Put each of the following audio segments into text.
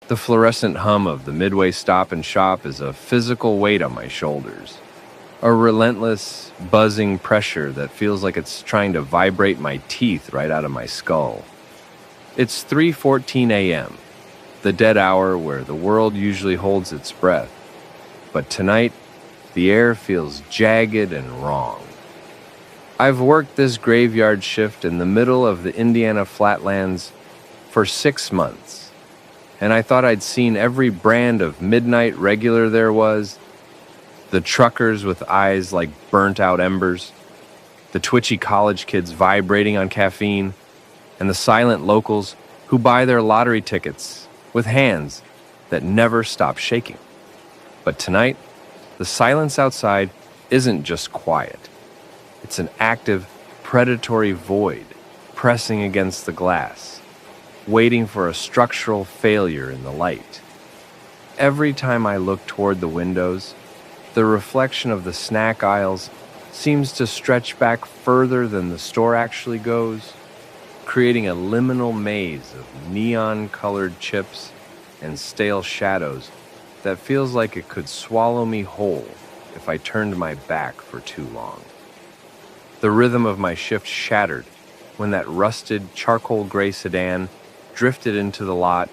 The fluorescent hum of the Midway Stop and Shop is a physical weight on my shoulders, a relentless, buzzing pressure that feels like it's trying to vibrate my teeth right out of my skull. It's 3:14 a.m., the dead hour where the world usually holds its breath. But tonight, the air feels jagged and wrong. I've worked this graveyard shift in the middle of the Indiana flatlands for 6 months, and I thought I'd seen every brand of midnight regular there was: the truckers with eyes like burnt-out embers, the twitchy college kids vibrating on caffeine, and the silent locals who buy their lottery tickets with hands that never stop shaking. But tonight, the silence outside isn't just quiet. It's an active, predatory void pressing against the glass, waiting for a structural failure in the light. Every time I look toward the windows, the reflection of the snack aisles seems to stretch back further than the store actually goes, creating a liminal maze of neon-colored chips and stale shadows that feels like it could swallow me whole if I turned my back for too long. The rhythm of my shift shattered when that rusted charcoal gray sedan drifted into the lot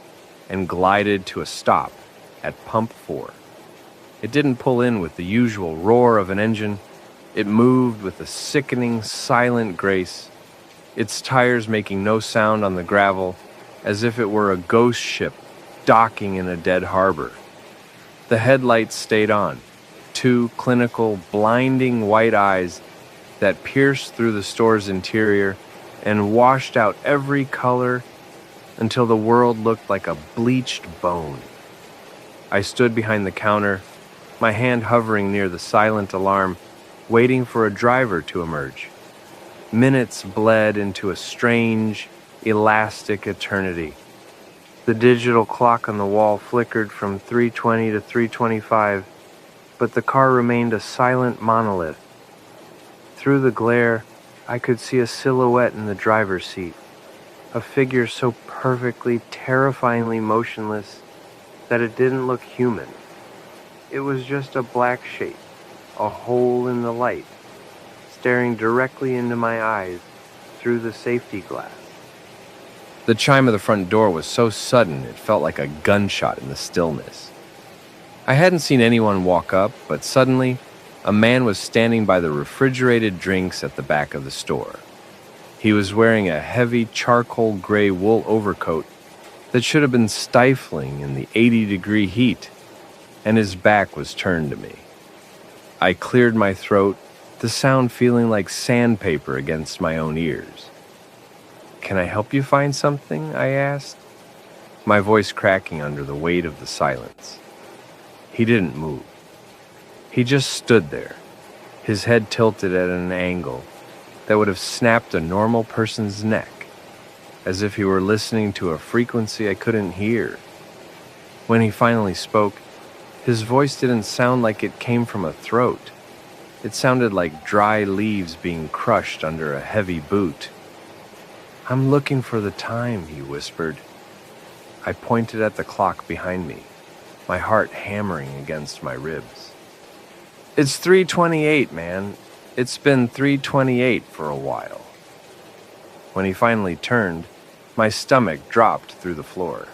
and glided to a stop at Pump 4. It didn't pull in with the usual roar of an engine. It moved with a sickening, silent grace, its tires making no sound on the gravel, as if it were a ghost ship docking in a dead harbor. The headlights stayed on, two clinical, blinding white eyes that pierced through the store's interior and washed out every color until the world looked like a bleached bone. I stood behind the counter, my hand hovering near the silent alarm, waiting for a driver to emerge. Minutes bled into a strange, elastic eternity. The digital clock on the wall flickered from 3:20 to 3:25, but the car remained a silent monolith. Through the glare, I could see a silhouette in the driver's seat, a figure so perfectly, terrifyingly motionless that it didn't look human. It was just a black shape, a hole in the light, staring directly into my eyes through the safety glass. The chime of the front door was so sudden it felt like a gunshot in the stillness. I hadn't seen anyone walk up, but suddenly, a man was standing by the refrigerated drinks at the back of the store. He was wearing a heavy charcoal gray wool overcoat that should have been stifling in the 80-degree heat, and his back was turned to me. I cleared my throat, the sound feeling like sandpaper against my own ears. "Can I help you find something?" I asked, my voice cracking under the weight of the silence. He didn't move. He just stood there, his head tilted at an angle that would have snapped a normal person's neck, as if he were listening to a frequency I couldn't hear. When he finally spoke, his voice didn't sound like it came from a throat. It sounded like dry leaves being crushed under a heavy boot. "I'm looking for the time," he whispered. I pointed at the clock behind me, my heart hammering against my ribs. "It's 3:28, man. It's been 3:28 for a while." When he finally turned, my stomach dropped through the floor.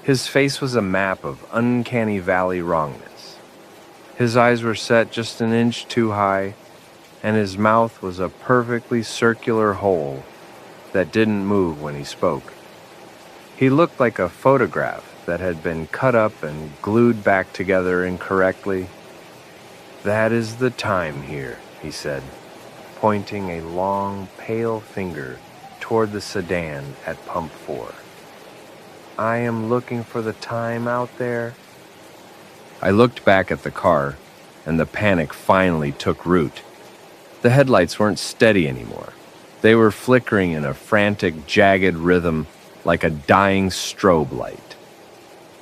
His face was a map of uncanny valley wrongness. His eyes were set just an inch too high, and his mouth was a perfectly circular hole that didn't move when he spoke. He looked like a photograph that had been cut up and glued back together incorrectly. "That is the time here," he said, pointing a long, pale finger toward the sedan at Pump 4. "I am looking for the time out there." I looked back at the car, and the panic finally took root. The headlights weren't steady anymore. They were flickering in a frantic, jagged rhythm like a dying strobe light.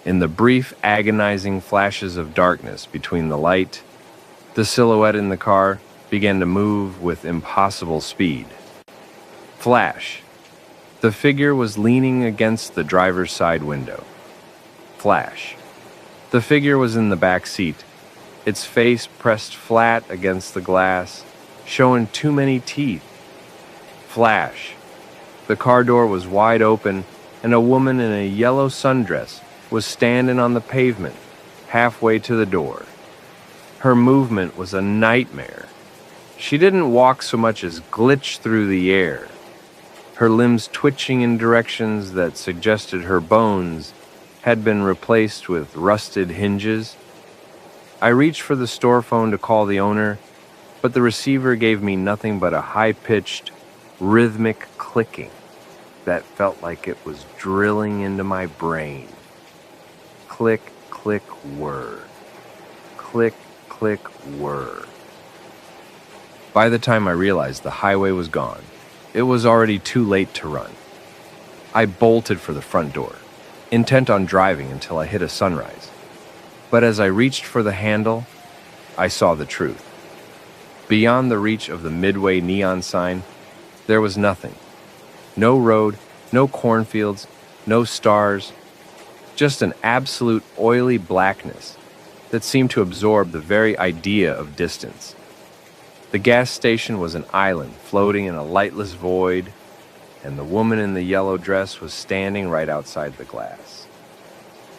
In the brief, agonizing flashes of darkness between the light, the silhouette in the car began to move with impossible speed. Flash. The figure was leaning against the driver's side window. Flash. The figure was in the back seat, its face pressed flat against the glass, showing too many teeth. Flash. The car door was wide open, and a woman in a yellow sundress was standing on the pavement, halfway to the door. Her movement was a nightmare. She didn't walk so much as glitch through the air, her limbs twitching in directions that suggested her bones had been replaced with rusted hinges. I reached for the store phone to call the owner, but the receiver gave me nothing but a high-pitched, rhythmic clicking that felt like it was drilling into my brain. Click, click, whir. Click, click, whir. By the time I realized the highway was gone, it was already too late to run. I bolted for the front door, intent on driving until I hit a sunrise. But as I reached for the handle, I saw the truth. Beyond the reach of the Midway neon sign, there was nothing. No road, no cornfields, no stars, just an absolute oily blackness that seemed to absorb the very idea of distance. The gas station was an island floating in a lightless void, and the woman in the yellow dress was standing right outside the glass.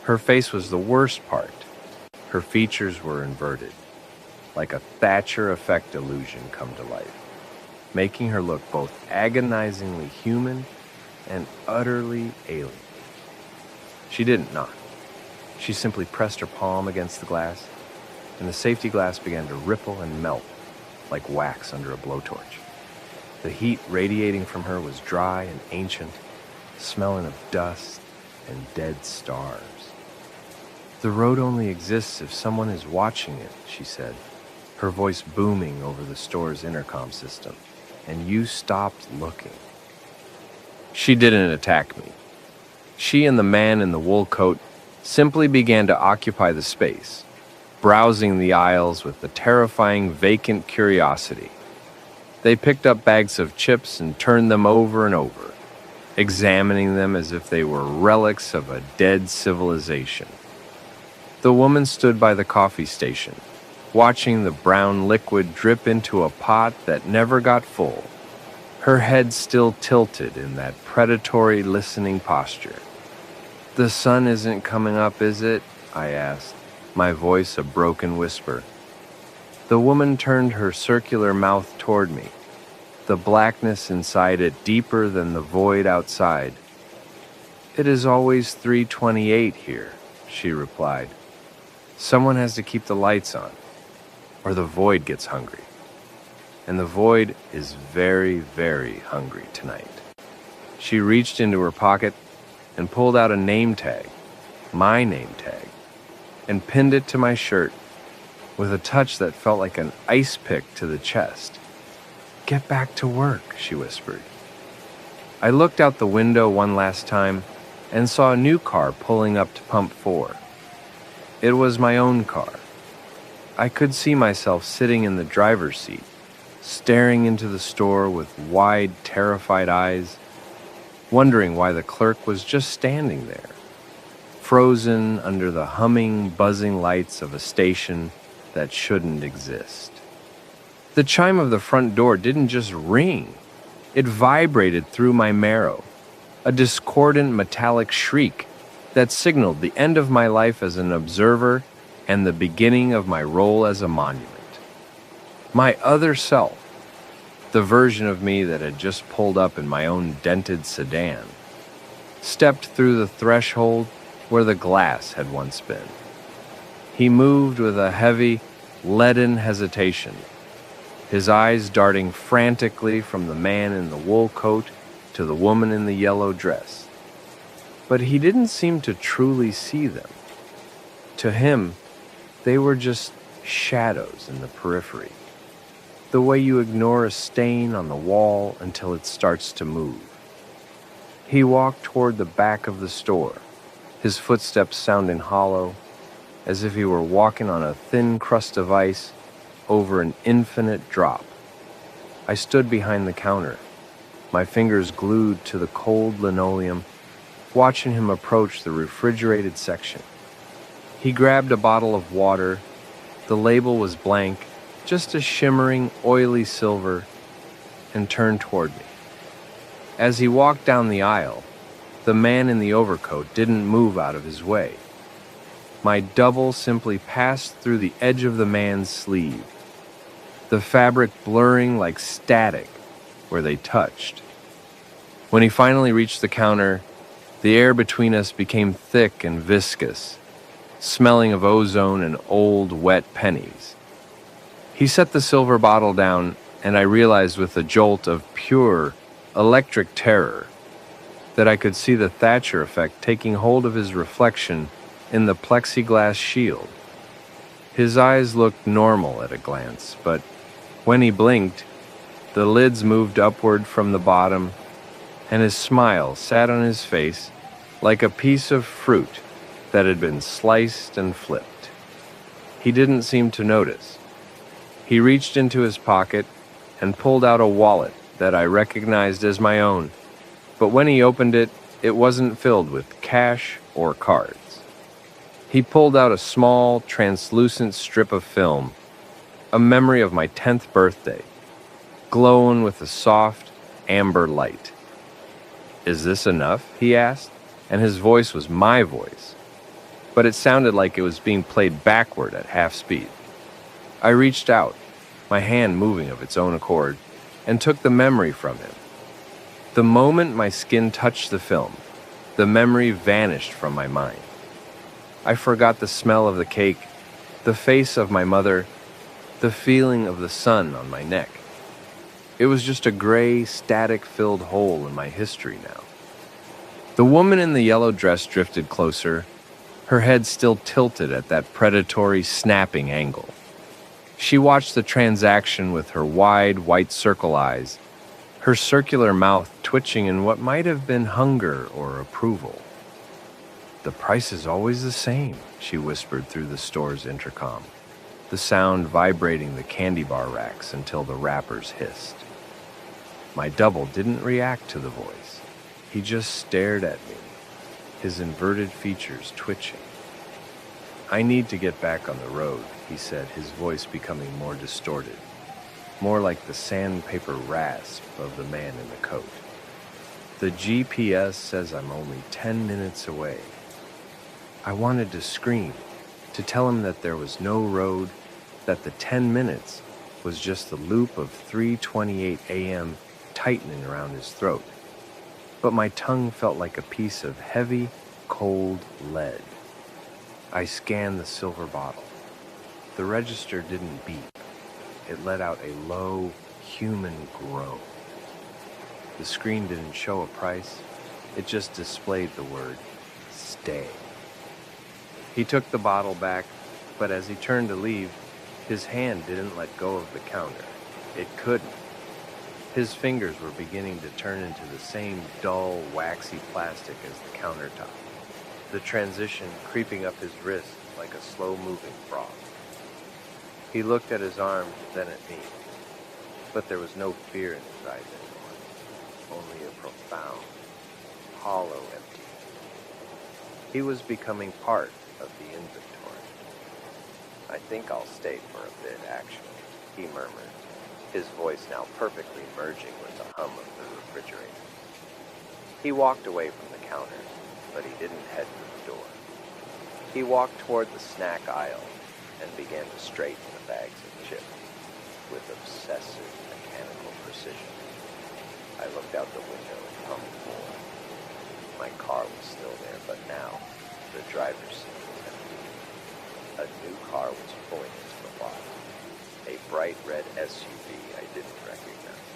Her face was the worst part. Her features were inverted, like a Thatcher effect illusion come to life, making her look both agonizingly human and utterly alien. She didn't knock. She simply pressed her palm against the glass, and the safety glass began to ripple and melt like wax under a blowtorch. The heat radiating from her was dry and ancient, smelling of dust and dead stars. "The road only exists if someone is watching it," she said, her voice booming over the store's intercom system, "and you stopped looking." She didn't attack me. She and the man in the wool coat simply began to occupy the space, browsing the aisles with the terrifying vacant curiosity. They picked up bags of chips and turned them over and over, examining them as if they were relics of a dead civilization. The woman stood by the coffee station, watching the brown liquid drip into a pot that never got full, her head still tilted in that predatory listening posture. "The sun isn't coming up, is it?" I asked, my voice a broken whisper. The woman turned her circular mouth toward me, the blackness inside it deeper than the void outside. "It is always 3:28 here," she replied. "Someone has to keep the lights on, or the void gets hungry. And the void is very, very hungry tonight." She reached into her pocket and pulled out a name tag, my name tag, and pinned it to my shirt with a touch that felt like an ice pick to the chest. "Get back to work," she whispered. I looked out the window one last time and saw a new car pulling up to pump 4. It was my own car. I could see myself sitting in the driver's seat, staring into the store with wide, terrified eyes, wondering why the clerk was just standing there, frozen under the humming, buzzing lights of a station that shouldn't exist. The chime of the front door didn't just ring. It vibrated through my marrow, a discordant metallic shriek that signaled the end of my life as an observer and the beginning of my role as a monument. My other self, the version of me that had just pulled up in my own dented sedan, stepped through the threshold where the glass had once been. He moved with a heavy, leaden hesitation, his eyes darting frantically from the man in the wool coat to the woman in the yellow dress. But he didn't seem to truly see them. To him, they were just shadows in the periphery, the way you ignore a stain on the wall until it starts to move. He walked toward the back of the store, his footsteps sounding hollow, as if he were walking on a thin crust of ice over an infinite drop. I stood behind the counter, my fingers glued to the cold linoleum, watching him approach the refrigerated section. He grabbed a bottle of water. The label was blank, just a shimmering, oily silver, and turned toward me. As he walked down the aisle, the man in the overcoat didn't move out of his way. My double simply passed through the edge of the man's sleeve, the fabric blurring like static where they touched. When he finally reached the counter, the air between us became thick and viscous, smelling of ozone and old, wet pennies. He set the silver bottle down, and I realized with a jolt of pure, electric terror that I could see the Thatcher effect taking hold of his reflection in the plexiglass shield. His eyes looked normal at a glance, but when he blinked, the lids moved upward from the bottom, and his smile sat on his face like a piece of fruit that had been sliced and flipped. He didn't seem to notice. He reached into his pocket and pulled out a wallet that I recognized as my own, but when he opened it, it wasn't filled with cash or cards. He pulled out a small, translucent strip of film, a memory of my 10th birthday, glowing with a soft, amber light. "Is this enough?" he asked, and his voice was my voice, but it sounded like it was being played backward at half speed. I reached out, my hand moving of its own accord, and took the memory from him. The moment my skin touched the film, the memory vanished from my mind. I forgot the smell of the cake, the face of my mother, the feeling of the sun on my neck. It was just a gray, static-filled hole in my history now. The woman in the yellow dress drifted closer, her head still tilted at that predatory, snapping angle. She watched the transaction with her wide, white circle eyes, her circular mouth twitching in what might have been hunger or approval. "The price is always the same," she whispered through the store's intercom, the sound vibrating the candy bar racks until the wrappers hissed. My double didn't react to the voice. He just stared at me, his inverted features twitching. "I need to get back on the road," he said, his voice becoming more distorted, more like the sandpaper rasp of the man in the coat. "The GPS says I'm only 10 minutes away." I wanted to scream, to tell him that there was no road, that the 10 minutes was just the loop of 3:28 a.m. tightening around his throat. But my tongue felt like a piece of heavy, cold lead. I scanned the silver bottle. The register didn't beep. It let out a low, human groan. The screen didn't show a price. It just displayed the word, "Stay." He took the bottle back, but as he turned to leave, his hand didn't let go of the counter. It couldn't. His fingers were beginning to turn into the same dull, waxy plastic as the countertop, the transition creeping up his wrist like a slow-moving froth. He looked at his arm, then at me, but there was no fear in his eyes anymore, only a profound, hollow empty. He was becoming part of the inventory. "I think I'll stay for a bit, actually," he murmured, his voice now perfectly merging with the hum of the refrigerator. He walked away from the counter, but he didn't head for the door. He walked toward the snack aisle and began to straighten the bags of chips with obsessive mechanical precision. I looked out the window and hummed more. My car was still there, but now the driver's seat was empty. A new car was pulling into the lot, a bright red SUV I didn't recognize.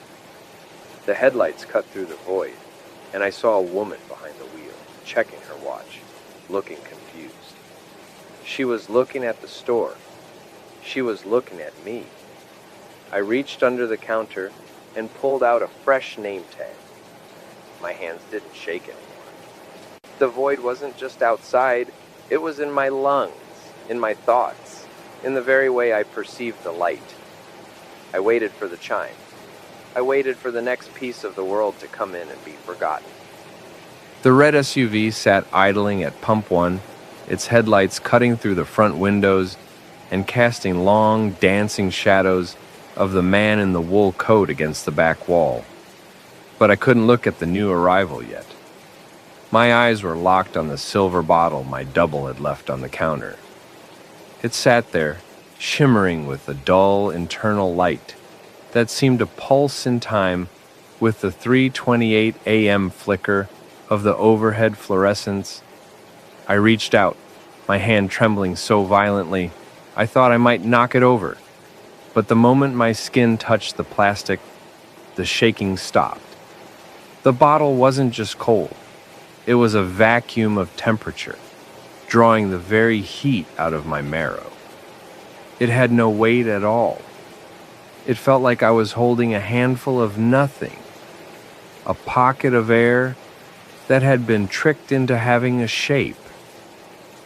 The headlights cut through the void, and I saw a woman behind the wheel, checking her watch, looking confused. She was looking at the store. She was looking at me. I reached under the counter and pulled out a fresh name tag. My hands didn't shake anymore. The void wasn't just outside, it was in my lungs, in my thoughts, in the very way I perceived the light. I waited for the chime. I waited for the next piece of the world to come in and be forgotten. The red SUV sat idling at Pump 1, its headlights cutting through the front windows and casting long, dancing shadows of the man in the wool coat against the back wall. But I couldn't look at the new arrival yet. My eyes were locked on the silver bottle my double had left on the counter. It sat there, shimmering with a dull internal light that seemed to pulse in time with the 3:28 a.m. flicker of the overhead fluorescence. I reached out, my hand trembling so violently I thought I might knock it over. But the moment my skin touched the plastic, the shaking stopped. The bottle wasn't just cold. It was a vacuum of temperature, drawing the very heat out of my marrow. It had no weight at all. It felt like I was holding a handful of nothing, a pocket of air that had been tricked into having a shape.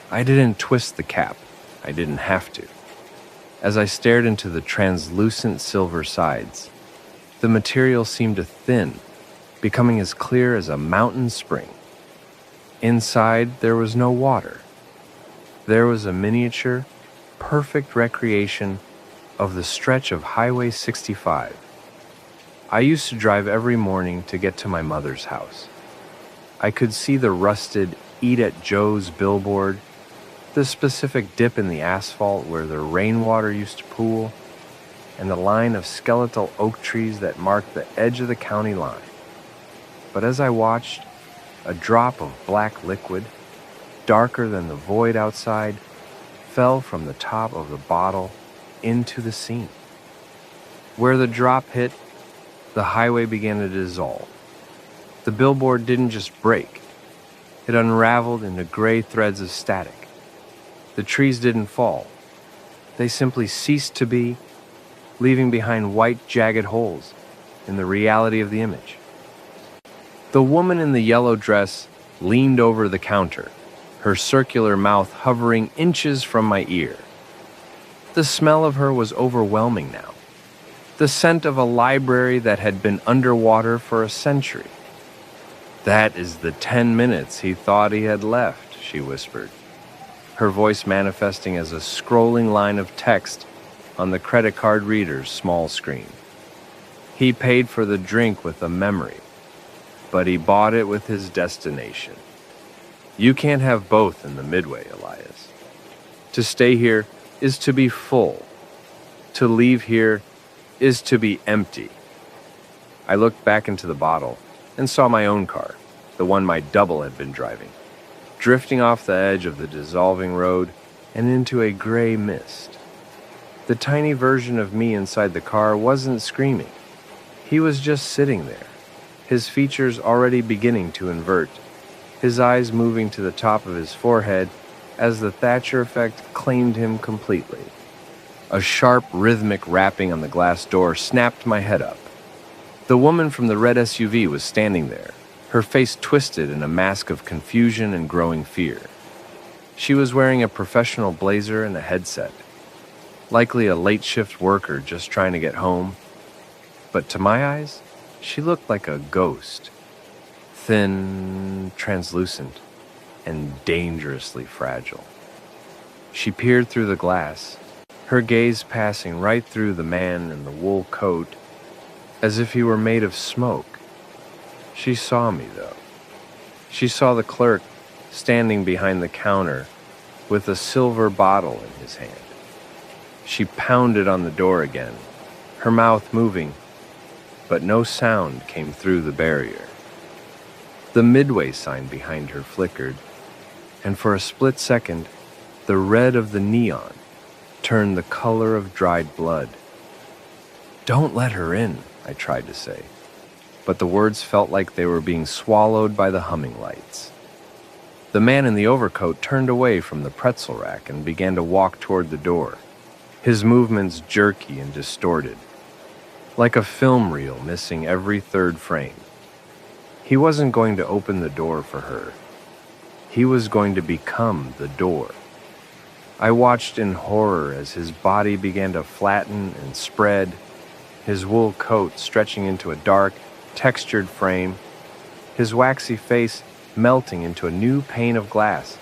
I didn't twist the cap. I didn't have to. As I stared into the translucent silver sides, the material seemed to thin, becoming as clear as a mountain spring. Inside, there was no water. There was a miniature, perfect recreation of the stretch of Highway 65. I used to drive every morning to get to my mother's house. I could see the rusted Eat at Joe's billboard, the specific dip in the asphalt where the rainwater used to pool, and the line of skeletal oak trees that marked the edge of the county line. But as I watched, a drop of black liquid, darker than the void outside, fell from the top of the bottle into the scene. Where the drop hit, the highway began to dissolve. The billboard didn't just break. It unraveled into gray threads of static. The trees didn't fall. They simply ceased to be, leaving behind white, jagged holes in the reality of the image. The woman in the yellow dress leaned over the counter, her circular mouth hovering inches from my ear. The smell of her was overwhelming now, the scent of a library that had been underwater for a century. "That is the 10 minutes he thought he had left," she whispered, her voice manifesting as a scrolling line of text on the credit card reader's small screen. He paid for the drink with a memory, but he bought it with his destination. You can't have both in the Midway, Elias. To stay here is to be full. To leave here is to be empty. I looked back into the bottle and saw my own car, the one my double had been driving, drifting off the edge of the dissolving road and into a gray mist. The tiny version of me inside the car wasn't screaming. He was just sitting there, his features already beginning to invert, his eyes moving to the top of his forehead as the Thatcher effect claimed him completely. A sharp, rhythmic rapping on the glass door snapped my head up. The woman from the red SUV was standing there, her face twisted in a mask of confusion and growing fear. She was wearing a professional blazer and a headset, likely a late-shift worker just trying to get home. But to my eyes, she looked like a ghost, thin, translucent, and dangerously fragile. She peered through the glass, her gaze passing right through the man in the wool coat, as if he were made of smoke. She saw me, though. She saw the clerk standing behind the counter with a silver bottle in his hand. She pounded on the door again, her mouth moving, but no sound came through the barrier. The Midway sign behind her flickered, and for a split second, the red of the neon turned the color of dried blood. "Don't let her in," I tried to say, but the words felt like they were being swallowed by the humming lights. The man in the overcoat turned away from the pretzel rack and began to walk toward the door, his movements jerky and distorted, like a film reel missing every third frame. He wasn't going to open the door for her. He was going to become the door. I watched in horror as his body began to flatten and spread, his wool coat stretching into a dark, textured frame, his waxy face melting into a new pane of glass,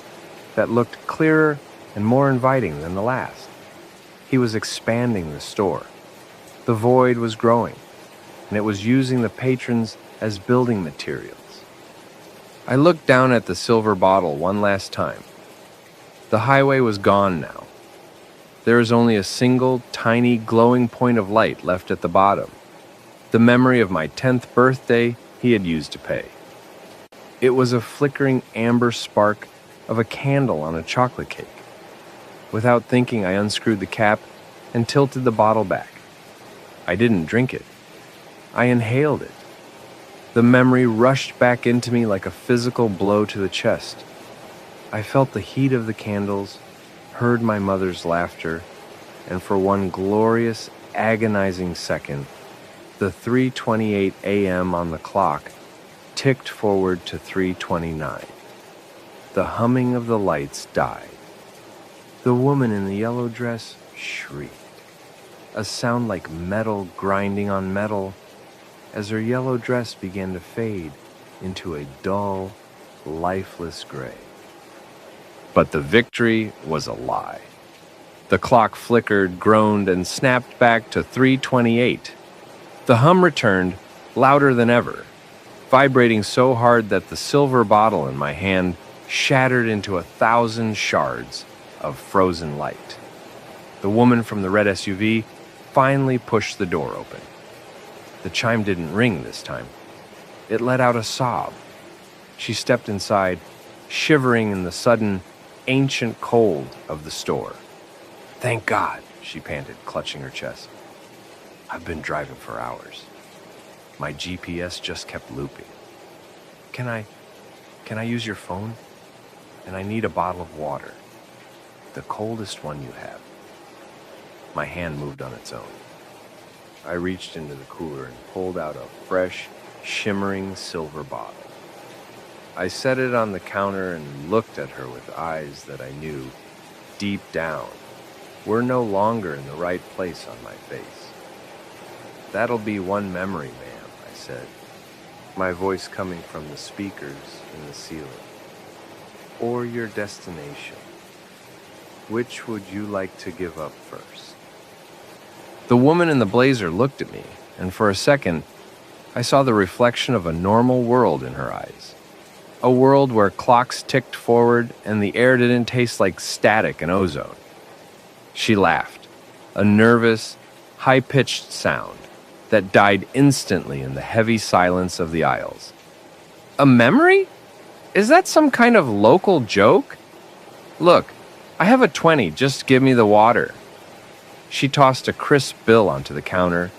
that looked clearer and more inviting than the last. He was expanding the store. The void was growing, and it was using the patrons as building materials. I looked down at the silver bottle one last time. The highway was gone now. There is only a single, tiny, glowing point of light left at the bottom, the memory of my 10th birthday he had used to pay. It was a flickering amber spark of a candle on a chocolate cake. Without thinking, I unscrewed the cap and tilted the bottle back. I didn't drink it. I inhaled it. The memory rushed back into me like a physical blow to the chest. I felt the heat of the candles, heard my mother's laughter, and for one glorious, agonizing second, the 3:28 a.m. on the clock ticked forward to 3:29. The humming of the lights died. The woman in the yellow dress shrieked, a sound like metal grinding on metal, as her yellow dress began to fade into a dull, lifeless gray. But the victory was a lie. The clock flickered, groaned, and snapped back to 3:28. The hum returned, louder than ever, vibrating so hard that the silver bottle in my hand shattered into 1,000 shards of frozen light. The woman from the red SUV finally pushed the door open. The chime didn't ring this time. It let out a sob. She stepped inside, shivering in the sudden, ancient cold of the store. "Thank God," she panted, clutching her chest. "I've been driving for hours. My GPS just kept looping. Can I use your phone? And I need a bottle of water. The coldest one you have." My hand moved on its own. I reached into the cooler and pulled out a fresh, shimmering silver bottle. I set it on the counter and looked at her with eyes that I knew, deep down, were no longer in the right place on my face. "That'll be one memory, ma'am," I said, my voice coming from the speakers in the ceiling. "Or your destination. Which would you like to give up first?" The woman in the blazer looked at me, and for a second, I saw the reflection of a normal world in her eyes. A world where clocks ticked forward and the air didn't taste like static and ozone. She laughed, a nervous, high-pitched sound that died instantly in the heavy silence of the aisles. "A memory? Is that some kind of local joke? Look, I have a 20, just give me the water." She tossed a crisp bill onto the counter,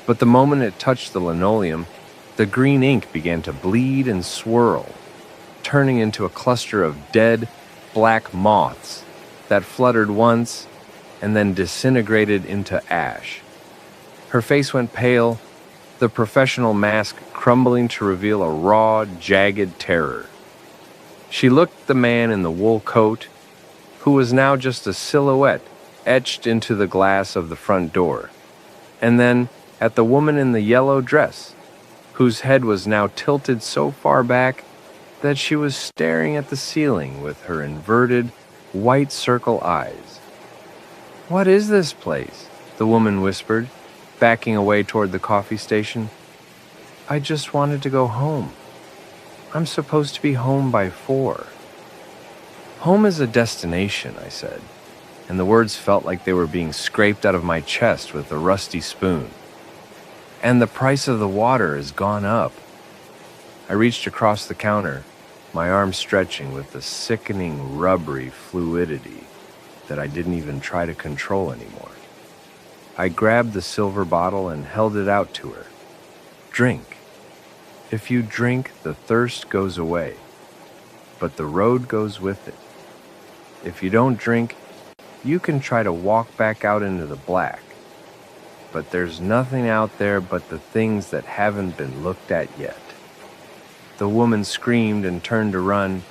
but the moment it touched the linoleum, the green ink began to bleed and swirl, turning into a cluster of dead, black moths that fluttered once and then disintegrated into ash. Her face went pale, the professional mask crumbling to reveal a raw, jagged terror. She looked at the man in the wool coat, who was now just a silhouette etched into the glass of the front door, and then at the woman in the yellow dress, whose head was now tilted so far back that she was staring at the ceiling with her inverted, white circle eyes. "What is this place?" the woman whispered, backing away toward the coffee station. "I just wanted to go home. I'm supposed to be home by 4. "Home is a destination," I said, and the words felt like they were being scraped out of my chest with a rusty spoon. "And the price of the water has gone up." I reached across the counter, my arm stretching with a sickening, rubbery fluidity that I didn't even try to control anymore. I grabbed the silver bottle and held it out to her. "Drink. If you drink, the thirst goes away, but the road goes with it. If you don't drink, you can try to walk back out into the black, but there's nothing out there but the things that haven't been looked at yet." The woman screamed and turned to run,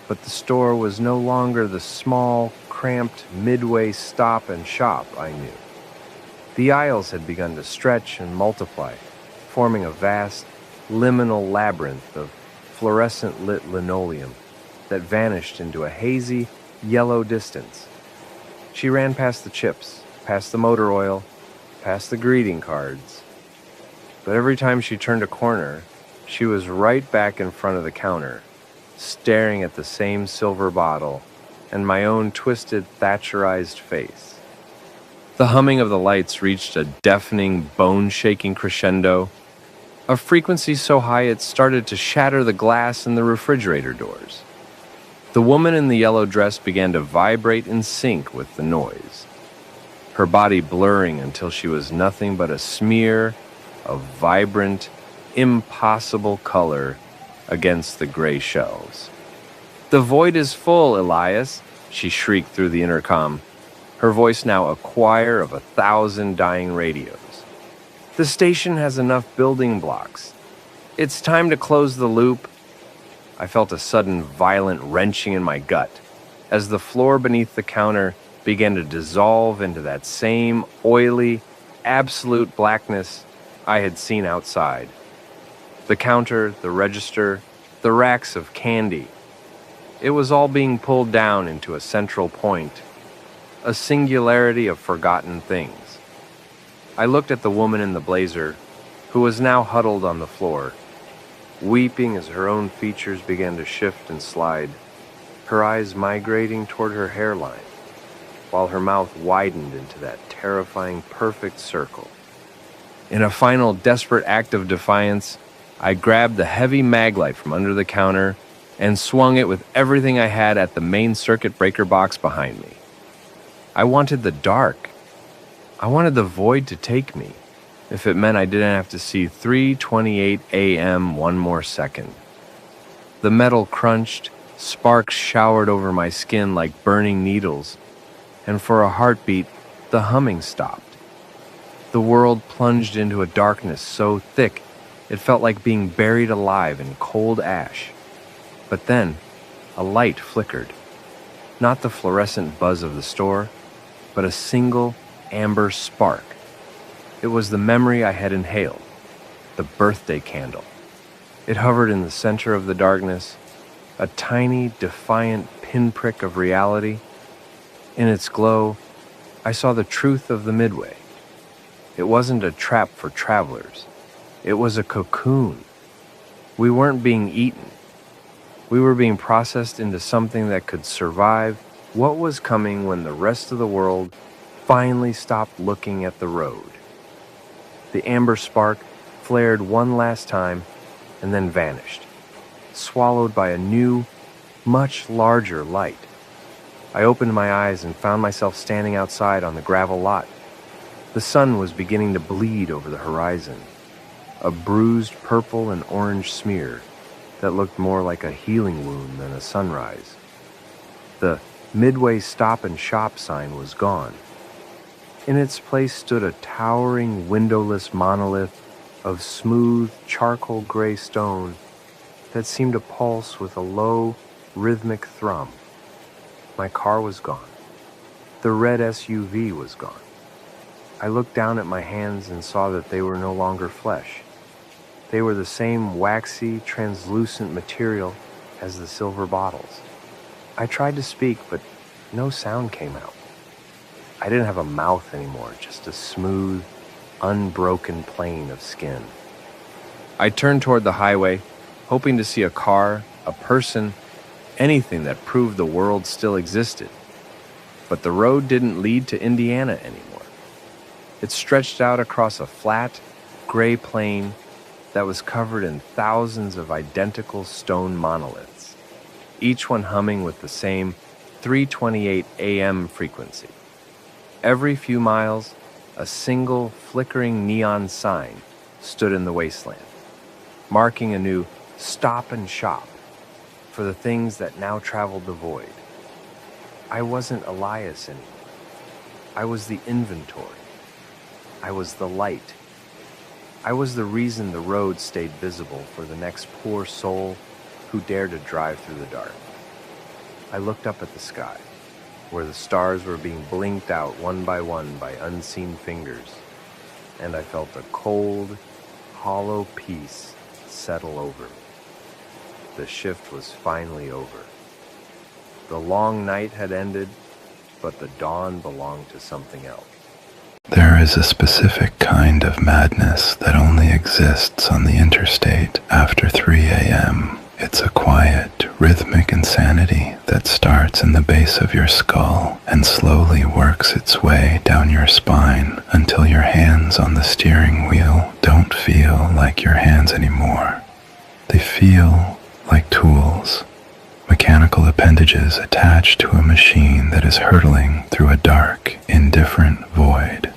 but the store was no longer the small, cramped midway stop and shop I knew. The aisles had begun to stretch and multiply, forming a vast, liminal labyrinth of fluorescent-lit linoleum, that vanished into a hazy, yellow distance. She ran past the chips, past the motor oil, past the greeting cards. But every time she turned a corner, she was right back in front of the counter, staring at the same silver bottle and my own twisted, Thatcherized face. The humming of the lights reached a deafening, bone-shaking crescendo, a frequency so high it started to shatter the glass in the refrigerator doors. The woman in the yellow dress began to vibrate in sync with the noise, her body blurring until she was nothing but a smear of vibrant, impossible color against the gray shelves. "The void is full, Elias," she shrieked through the intercom, her voice now a choir of 1,000 dying radios. "The station has enough building blocks. It's time to close the loop." I felt a sudden violent wrenching in my gut as the floor beneath the counter began to dissolve into that same oily, absolute blackness I had seen outside. The counter, the register, the racks of candy. It was all being pulled down into a central point, a singularity of forgotten things. I looked at the woman in the blazer, who was now huddled on the floor, weeping as her own features began to shift and slide, her eyes migrating toward her hairline, while her mouth widened into that terrifying perfect circle. In a final desperate act of defiance, I grabbed the heavy mag light from under the counter and swung it with everything I had at the main circuit breaker box behind me. I wanted the dark. I wanted the void to take me, if it meant I didn't have to see 3:28 a.m. one more second. The metal crunched, sparks showered over my skin like burning needles, and for a heartbeat, the humming stopped. The world plunged into a darkness so thick it felt like being buried alive in cold ash. But then, a light flickered. Not the fluorescent buzz of the store, but a single amber spark. It was the memory I had inhaled, the birthday candle. It hovered in the center of the darkness, a tiny, defiant pinprick of reality. In its glow, I saw the truth of the Midway. It wasn't a trap for travelers. It was a cocoon. We weren't being eaten. We were being processed into something that could survive what was coming when the rest of the world finally stopped looking at the road. The amber spark flared one last time and then vanished, swallowed by a new, much larger light. I opened my eyes and found myself standing outside on the gravel lot. The sun was beginning to bleed over the horizon, a bruised purple and orange smear that looked more like a healing wound than a sunrise. The Midway Stop and Shop sign was gone. In its place stood a towering, windowless monolith of smooth, charcoal gray stone that seemed to pulse with a low, rhythmic thrum. My car was gone. The red SUV was gone. I looked down at my hands and saw that they were no longer flesh. They were the same waxy, translucent material as the silver bottles. I tried to speak, but no sound came out. I didn't have a mouth anymore, just a smooth, unbroken plane of skin. I turned toward the highway, hoping to see a car, a person, anything that proved the world still existed. But the road didn't lead to Indiana anymore. It stretched out across a flat, gray plain that was covered in thousands of identical stone monoliths, each one humming with the same 3:28 a.m. frequency. Every few miles, a single flickering neon sign stood in the wasteland, marking a new stop and shop for the things that now traveled the void. I wasn't Elias anymore. I was the inventory. I was the light. I was the reason the road stayed visible for the next poor soul who dared to drive through the dark. I looked up at the sky, where the stars were being blinked out one by unseen fingers, and I felt a cold, hollow peace settle over me. The shift was finally over. The long night had ended, but the dawn belonged to something else. There is a specific kind of madness that only exists on the interstate after 3 a.m. It's a quiet, rhythmic insanity that starts in the base of your skull and slowly works its way down your spine until your hands on the steering wheel don't feel like your hands anymore. They feel like tools, mechanical appendages attached to a machine that is hurtling through a dark, indifferent void.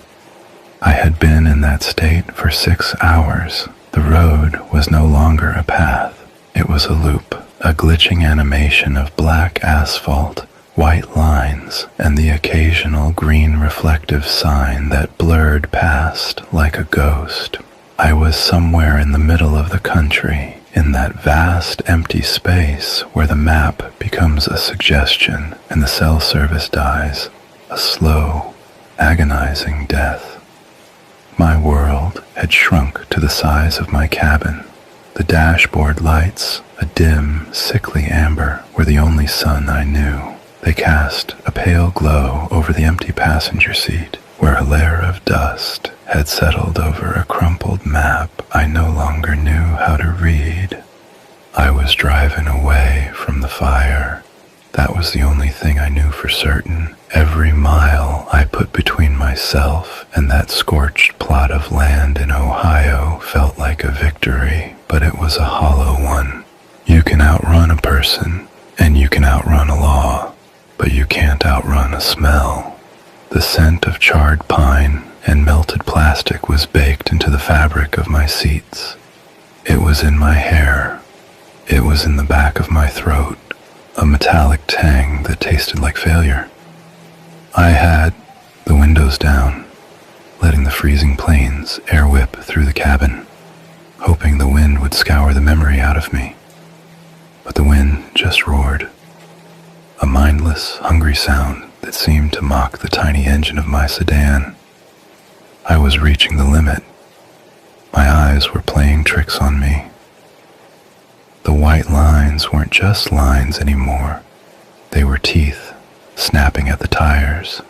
I had been in that state for 6 hours. The road was no longer a path. It was a loop, a glitching animation of black asphalt, white lines, and the occasional green reflective sign that blurred past like a ghost. I was somewhere in the middle of the country, in that vast empty space where the map becomes a suggestion and the cell service dies, a slow, agonizing death. My world had shrunk to the size of my cabin. The dashboard lights, a dim, sickly amber, were the only sun I knew. They cast a pale glow over the empty passenger seat, where a layer of dust had settled over a crumpled map I no longer knew how to read. I was driving away from the fire. That was the only thing I knew for certain. Every mile I put between myself and that scorched plot of land in Ohio felt like a victory, but it was a hollow one. You can outrun a person, and you can outrun a law, but you can't outrun a smell. The scent of charred pine and melted plastic was baked into the fabric of my seats. It was in my hair. It was in the back of my throat, a metallic tang that tasted like failure. I had the windows down, letting the freezing plains air whip through the cabin, hoping the wind would scour the memory out of me. But the wind just roared, a mindless, hungry sound that seemed to mock the tiny engine of my sedan. I was reaching the limit. My eyes were playing tricks on me. The white lines weren't just lines anymore. They were teeth, snapping at the tires.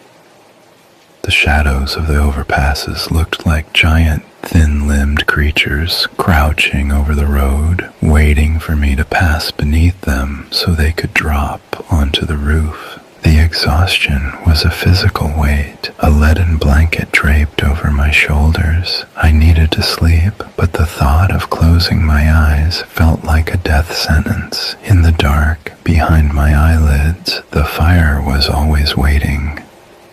The shadows of the overpasses looked like giant, thin-limbed creatures crouching over the road, waiting for me to pass beneath them so they could drop onto the roof. The exhaustion was a physical weight, a leaden blanket draped over my shoulders. I needed to sleep, but the thought of closing my eyes felt like a death sentence. In the dark, behind my eyelids, the fire was always waiting.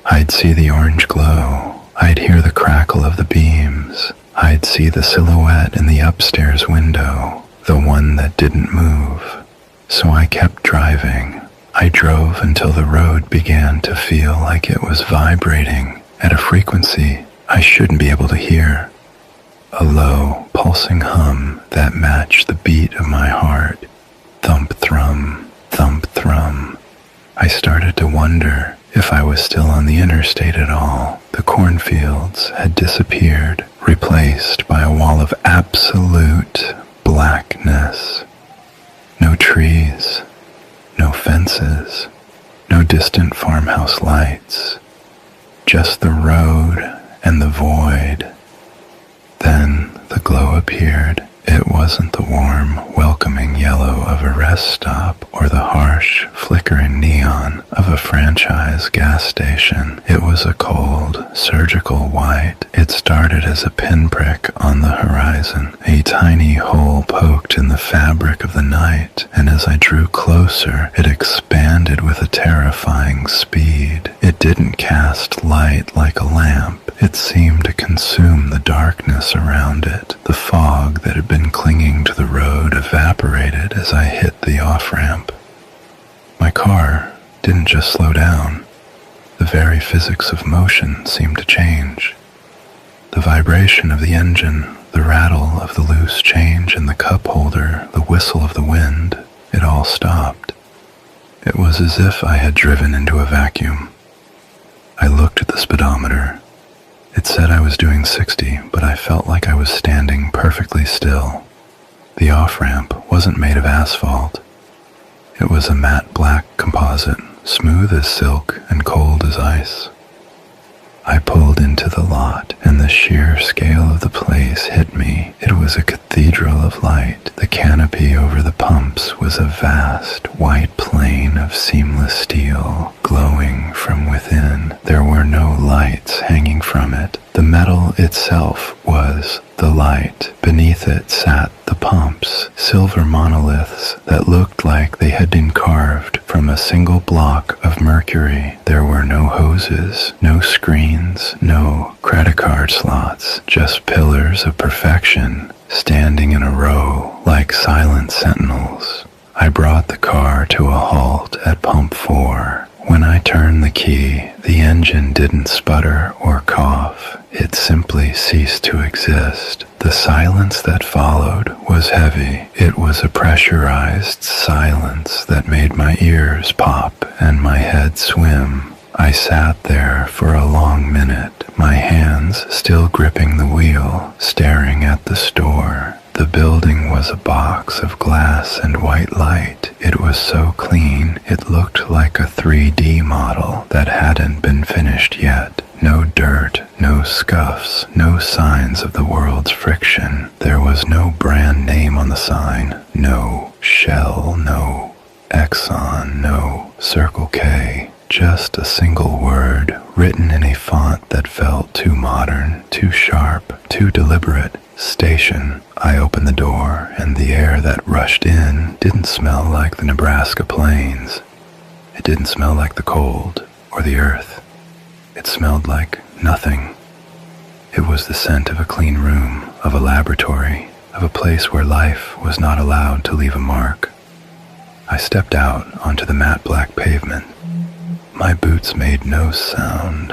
I'd see the orange glow. I'd hear the crackle of the beams. I'd see the silhouette in the upstairs window, the one that didn't move. So I kept driving. I drove until the road began to feel like it was vibrating at a frequency I shouldn't be able to hear. A low, pulsing hum that matched the beat of my heart. Thump thrum, thump thrum. I started to wonder if I was still on the interstate at all. The cornfields had disappeared, replaced by a wall of absolute blackness. No trees. No fences, no distant farmhouse lights, just the road and the void. Then the glow appeared. It wasn't the warm, welcoming yellow of a rest stop or the harsh, flickering neon of a franchise gas station. It was a cold, surgical white. It started as a pinprick on the horizon, a tiny hole poked in the fabric of the night, and as I drew closer, it expanded with a terrifying speed. It didn't cast light like a lamp. It seemed to consume the darkness around it. The fog that had been clinging to the road evaporated as I hit the off-ramp. My car didn't just slow down. The very physics of motion seemed to change. The vibration of the engine, the rattle of the loose change in the cup holder, the whistle of the wind, it all stopped. It was as if I had driven into a vacuum. I looked at the speedometer. It said I was doing 60, but I felt like I was standing perfectly still. The off-ramp wasn't made of asphalt. It was a matte black composite, smooth as silk and cold as ice. I pulled into the lot, and the sheer scale of the place hit me. It was a cathedral of light. The canopy over the pumps was a vast, white plane of seamless steel, glowing from within. There were no lights hanging from it. The metal itself was the light. Beneath it sat the pumps, silver monoliths that looked like they had been carved from a single block of mercury. There were no hoses, no screens, no credit card slots, just pillars of perfection standing in a row like silent sentinels. I brought the car to a halt at pump 4. When I turned the key, the engine didn't sputter or cough. It simply ceased to exist. The silence that followed was heavy. It was a pressurized silence that made my ears pop and my head swim. I sat there for a long minute, my hands still gripping the wheel, staring at the store. The building was a box of glass and white light. It was so clean, it looked like a 3D model that hadn't been finished yet. No dirt, no scuffs, no signs of the world's friction. There was no brand name on the sign. No Shell, no Exxon, no Circle K. Just a single word, written in a font that felt too modern, too sharp, too deliberate. Station. I opened the door, and the air that rushed in didn't smell like the Nebraska plains. It didn't smell like the cold or the earth. It smelled like nothing. It was the scent of a clean room, of a laboratory, of a place where life was not allowed to leave a mark. I stepped out onto the matte black pavement. My boots made no sound.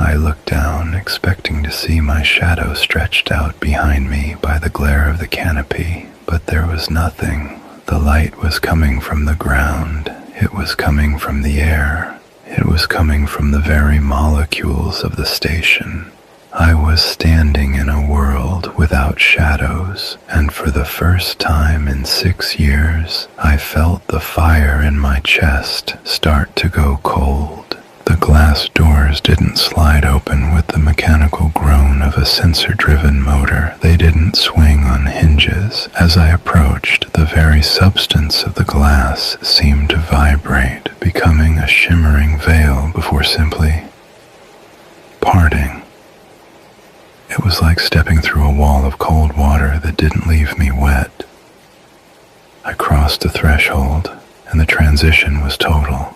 I looked down, expecting to see my shadow stretched out behind me by the glare of the canopy, but there was nothing. The light was coming from the ground. It was coming from the air. It was coming from the very molecules of the station. I was standing in a world without shadows, and for the first time in 6 years, I felt the fire in my chest start to go cold. The glass doors didn't slide open with the mechanical groan of a sensor-driven motor. They didn't swing on hinges. As I approached, the very substance of the glass seemed to vibrate, becoming a shimmering veil before simply parting. It was like stepping through a wall of cold water that didn't leave me wet. I crossed the threshold, and the transition was total.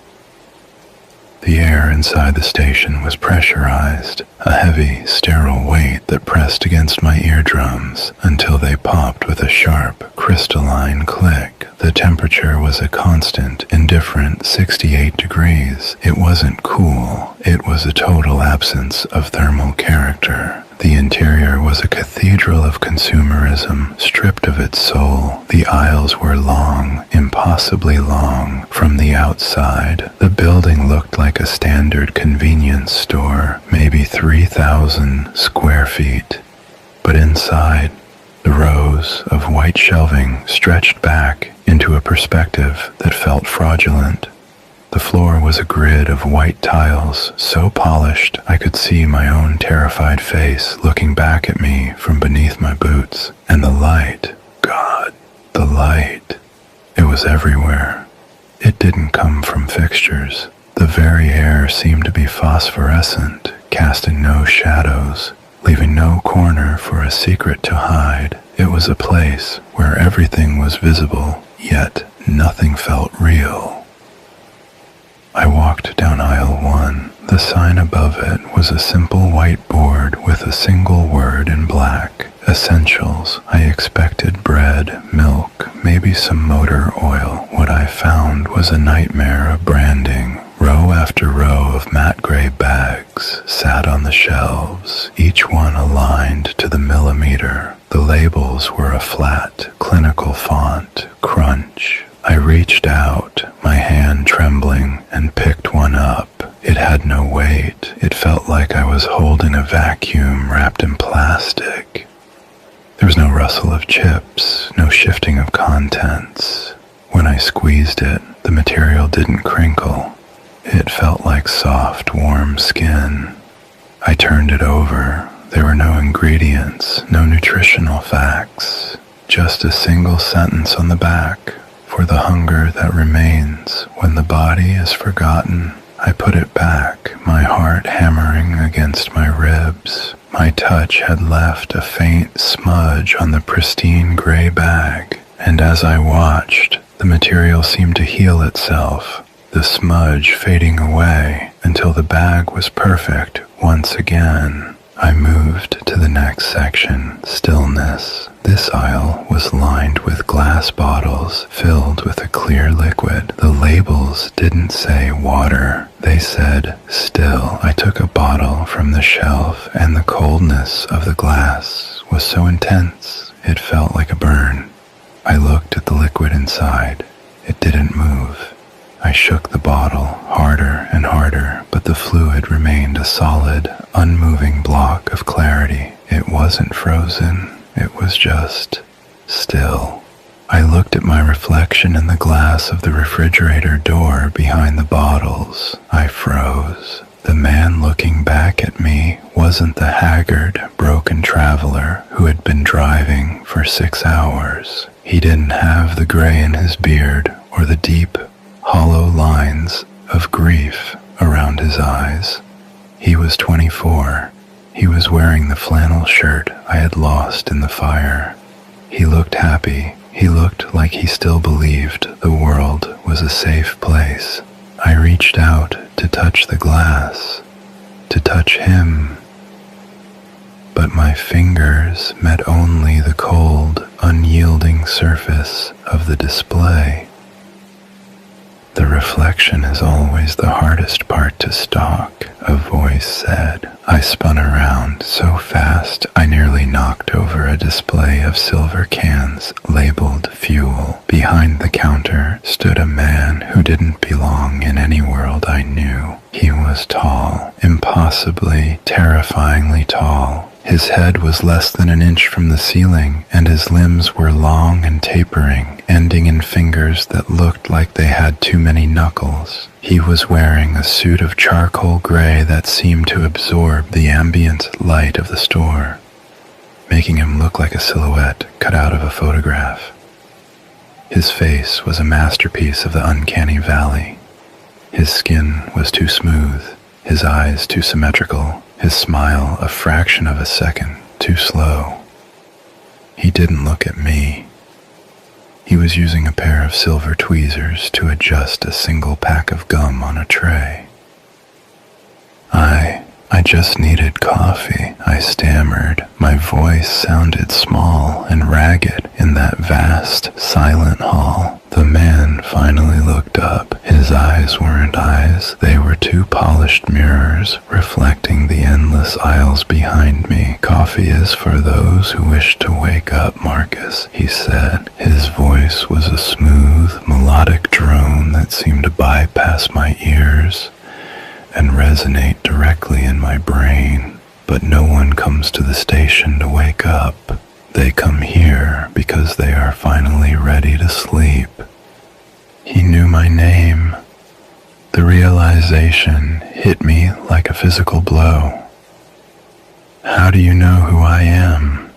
The air inside the station was pressurized, a heavy, sterile weight that pressed against my eardrums until they popped with a sharp, crystalline click. The temperature was a constant, indifferent 68 degrees. It wasn't cool. It was a total absence of thermal character. The interior was a cathedral of consumerism, stripped of its soul. The aisles were long, impossibly long. From the outside, the building looked like a standard convenience store, maybe 3,000 square feet. But inside, the rows of white shelving stretched back into a perspective that felt fraudulent. The floor was a grid of white tiles, so polished I could see my own terrified face looking back at me from beneath my boots. And the light, God, the light. It was everywhere. It didn't come from fixtures. The very air seemed to be phosphorescent, casting no shadows, leaving no corner for a secret to hide. It was a place where everything was visible, yet nothing felt real. I walked down aisle 1. The sign above it was a simple white board with a single word in black. Essentials. I expected bread, milk, maybe some motor oil. What I found was a nightmare of branding. Row after row of matte gray bags sat on the shelves, each one aligned to the millimeter. The labels were a flat, clinical font, crunch. I reached out, my hand trembling, and picked one up. It had no weight. It felt like I was holding a vacuum wrapped in plastic. There was no rustle of chips, no shifting of contents. When I squeezed it, the material didn't crinkle. It felt like soft, warm skin. I turned it over. There were no ingredients, no nutritional facts, just a single sentence on the back. For the hunger that remains when the body is forgotten. I put it back, my heart hammering against my ribs. My touch had left a faint smudge on the pristine gray bag, and as I watched, the material seemed to heal itself, the smudge fading away until the bag was perfect once again. I moved to the next section, stillness. This aisle was lined with glass bottles filled with a clear liquid. The labels didn't say water. They said still. I took a bottle from the shelf, and the coldness of the glass was so intense it felt like a burn. I looked at the liquid inside. It didn't move. I shook the bottle harder and harder, but the fluid remained a solid, unmoving block of clarity. It wasn't frozen. It was just still. I looked at my reflection in the glass of the refrigerator door behind the bottles. I froze. The man looking back at me wasn't the haggard, broken traveler who had been driving for 6 hours. He didn't have the gray in his beard or the deep, hollow lines of grief around his eyes. He was 24. He was wearing the flannel shirt I had lost in the fire. He looked happy. He looked like he still believed the world was a safe place. I reached out to touch the glass, to touch him. But my fingers met only the cold, unyielding surface of the display. The reflection is always the hardest part to stalk, a voice said. I spun around so fast I nearly knocked over a display of silver cans labeled fuel. Behind the counter stood a man who didn't belong in any world I knew. He was tall, impossibly, terrifyingly tall. His head was less than an inch from the ceiling, and his limbs were long and tapering, ending in fingers that looked like they had too many knuckles. He was wearing a suit of charcoal gray that seemed to absorb the ambient light of the store, making him look like a silhouette cut out of a photograph. His face was a masterpiece of the uncanny valley. His skin was too smooth, his eyes too symmetrical, his smile a fraction of a second too slow. He didn't look at me. He was using a pair of silver tweezers to adjust a single pack of gum on a tray. I just needed coffee, I stammered. My voice sounded small and ragged in that vast, silent hall. The man finally looked up. His eyes weren't eyes. They were two polished mirrors reflecting the endless aisles behind me. Coffee is for those who wish to wake up, Marcus, he said. His voice was a smooth, melodic drone that seemed to bypass my ears and resonate directly in my brain. But no one comes to the station to wake up. They come here because they are finally ready to sleep. He knew my name. The realization hit me like a physical blow. How do you know who I am?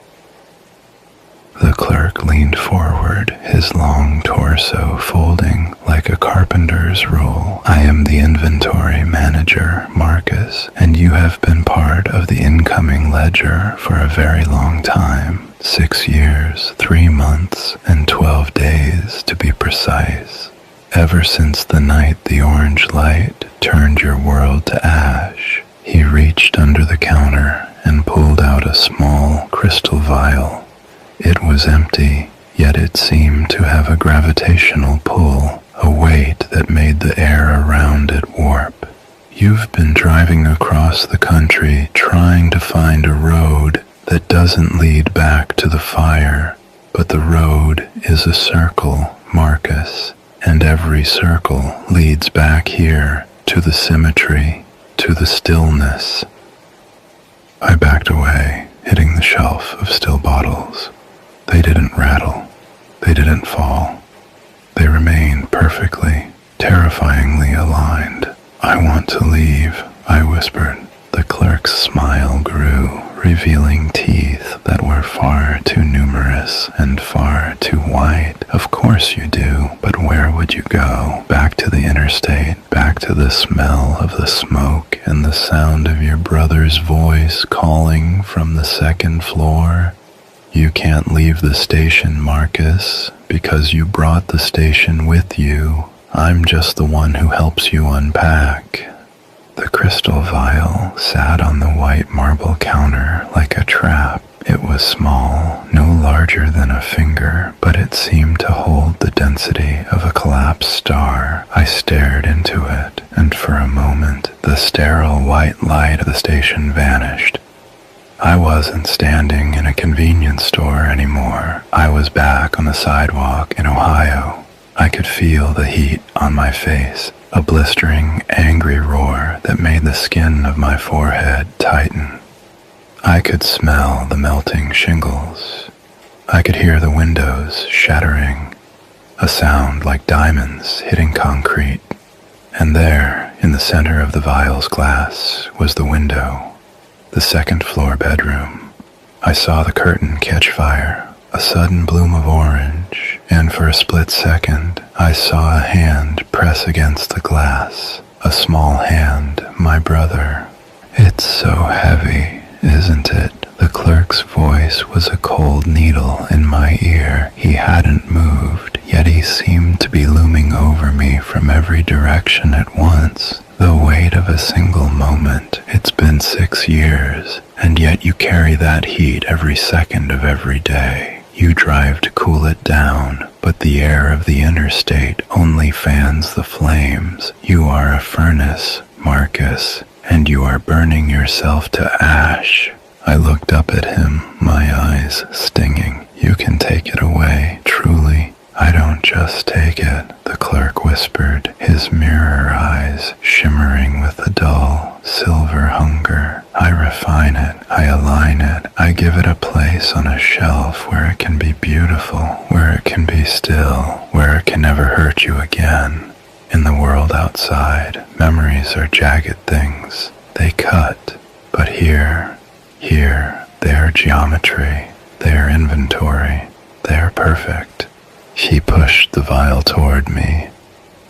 The clerk leaned forward, his long torso folding like a carpenter's roll. I am the inventory manager, Marcus, and you have been part of the incoming ledger for a very long time. 6 years, 3 months, and 12 days to be precise. Ever since the night the orange light turned your world to ash. He reached under the counter and pulled out a small crystal vial. It was empty, yet it seemed to have a gravitational pull, a weight that made the air around it warp. You've been driving across the country trying to find a road that doesn't lead back to the fire, but the road is a circle, Marcus, and every circle leads back here to the symmetry, to the stillness. I backed away, hitting the shelf of still bottles. They didn't rattle. They didn't fall. They They remain perfectly, terrifyingly aligned. "I want to leave," I whispered. The clerk's smile grew, revealing teeth that were far too numerous and far too white. "Of course you do, but where would you go? Back to the interstate, back to the smell of the smoke and the sound of your brother's voice calling from the second floor? You can't leave the station, Marcus, because you brought the station with you. I'm just the one who helps you unpack." The crystal vial sat on the white marble counter like a trap. It was small, no larger than a finger, but it seemed to hold the density of a collapsed star. I stared into it, and for a moment, the sterile white light of the station vanished. I wasn't standing in a convenience store anymore. I was back on the sidewalk in Ohio. I could feel the heat on my face, a blistering, angry roar that made the skin of my forehead tighten. I could smell the melting shingles. I could hear the windows shattering, a sound like diamonds hitting concrete. And there, in the center of the vial's glass, was the window, the second-floor bedroom. I saw the curtain catch fire, a sudden bloom of orange, and for a split second, I saw a hand press against the glass. A small hand, my brother. "It's so heavy, isn't it?" The clerk's voice was a cold needle in my ear. He hadn't moved, yet he seemed to be looming over me from every direction at once. The weight of a single moment. It's been 6 years, and yet you carry that heat every second of every day. You drive to cool it down, but the air of the interstate only fans the flames. You are a furnace, Marcus, and you are burning yourself to ash. I looked up at him, my eyes stinging. "You can take it away, truly." "I don't just take it," the clerk whispered, his mirror eyes shimmering with a dull, silver hunger. "I refine it, I align it, I give it a place on a shelf where it can be beautiful, where it can be still, where it can never hurt you again. In the world outside, memories are jagged things. They cut. But here, they are geometry, they are inventory, they are perfect." He pushed the vial toward me.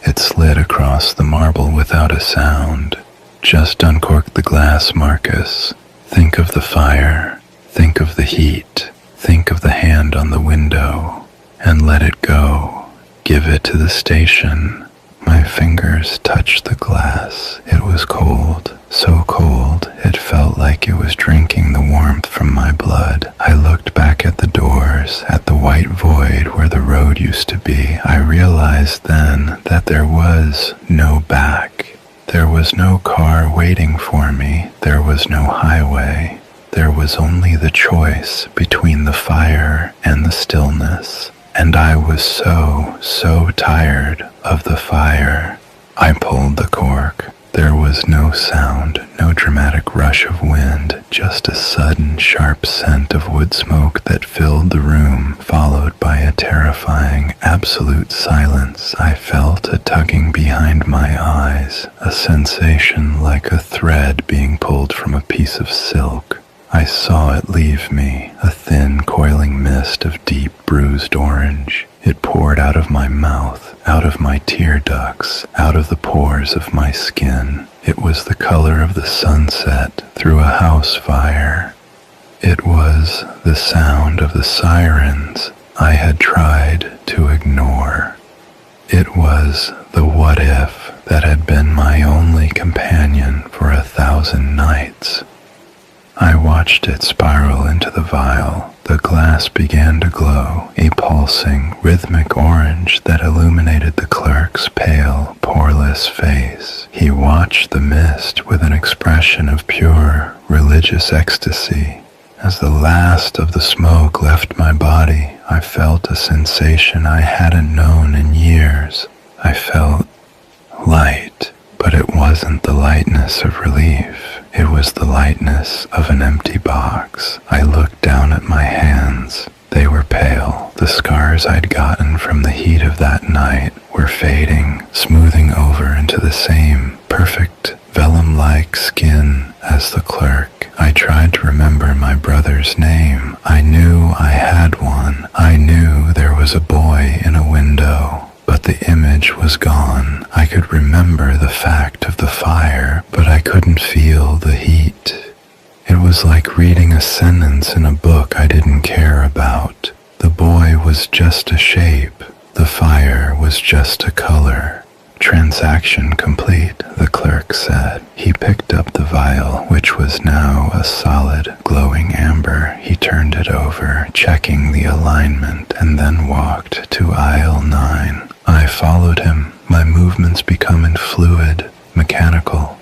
It slid across the marble without a sound. "Just uncork the glass, Marcus. Think of the fire. Think of the heat. Think of the hand on the window. And let it go. Give it to the station." My fingers touched the glass. It was cold, so cold it felt like it was drinking the warmth from my blood. I looked back at the doors, at the white void where the road used to be. I realized then that there was no back. There was no car waiting for me. There was no highway. There was only the choice between the fire and the stillness. And I was so tired of the fire. I pulled the cork. There was no sound, no dramatic rush of wind, just a sudden sharp scent of wood smoke that filled the room, followed by a terrifying, absolute silence. I felt a tugging behind my eyes, a sensation like a thread being pulled from a piece of silk. I saw it leave me, a thin, coiling mist of deep, bruised orange. It poured out of my mouth, out of my tear ducts, out of the pores of my skin. It was the color of the sunset through a house fire. It was the sound of the sirens I had tried to ignore. It was the what if that had been my only companion for 1,000 nights. I watched it spiral into the vial. The glass began to glow, a pulsing, rhythmic orange that illuminated the clerk's pale, poreless face. He watched the mist with an expression of pure, religious ecstasy. As the last of the smoke left my body, I felt a sensation I hadn't known in years. I felt light, but it wasn't the lightness of relief. It was the lightness of an empty box. I looked down at my hands. They were pale. The scars I'd gotten from the heat of that night were fading, smoothing over into the same perfect vellum-like skin as the clerk. I tried to remember my brother's name. I knew I had one. I knew there was a boy in a window, but the image was gone. I could remember the fact of the fire, but I couldn't feel the heat. It was like reading a sentence in a book I didn't care about. The boy was just a shape. The fire was just a color. Transaction complete, the clerk said. He picked up the vial, which was now a solid, glowing amber. He turned it over, checking the alignment, and then walked to aisle 9. I followed him, my movements becoming fluid, mechanical.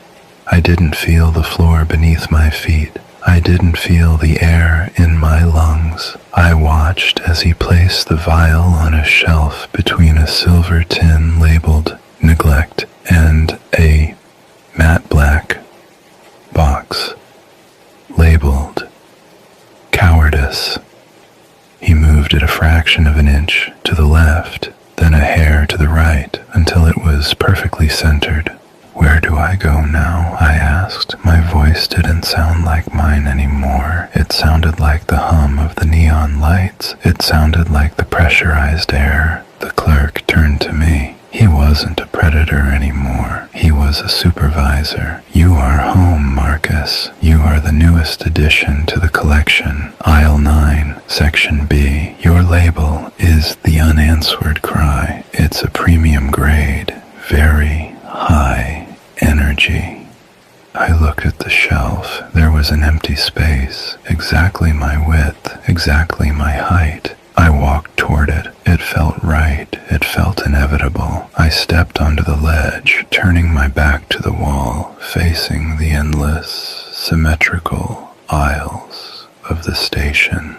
I didn't feel the floor beneath my feet. I didn't feel the air in my lungs. I watched as he placed the vial on a shelf between a silver tin labeled Neglect and a matte black box labeled Cowardice. He moved it a fraction of an inch to the left, then a hair to the right until it was perfectly centered. Where do I go now? I asked. My voice didn't sound like mine anymore. It sounded like the hum of the neon lights. It sounded like the pressurized air. The clerk turned to me. He wasn't a predator anymore. He was a supervisor. You are home, Marcus. You are the newest addition to the collection. Aisle 9, Section B. Your label is the unanswered cry. It's a premium grade. Very high energy. I looked at the shelf. There was an empty space, exactly my width, exactly my height. I walked toward it. It felt right. It felt inevitable. I stepped onto the ledge, turning my back to the wall, facing the endless, symmetrical aisles of the station.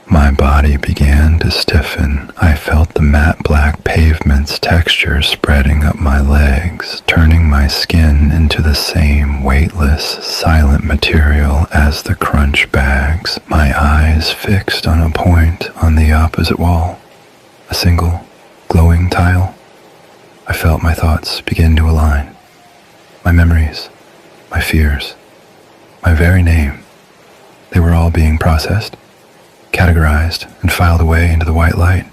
My body began to stiffen. I felt the matte black pavement's texture spreading up my legs, turning my skin into the same weightless, silent material as the crunch bags. My eyes fixed on a point on the opposite wall. A single, glowing tile. I felt my thoughts begin to align. My memories, my fears, my very name. They were all being processed, categorized, and filed away into the white light.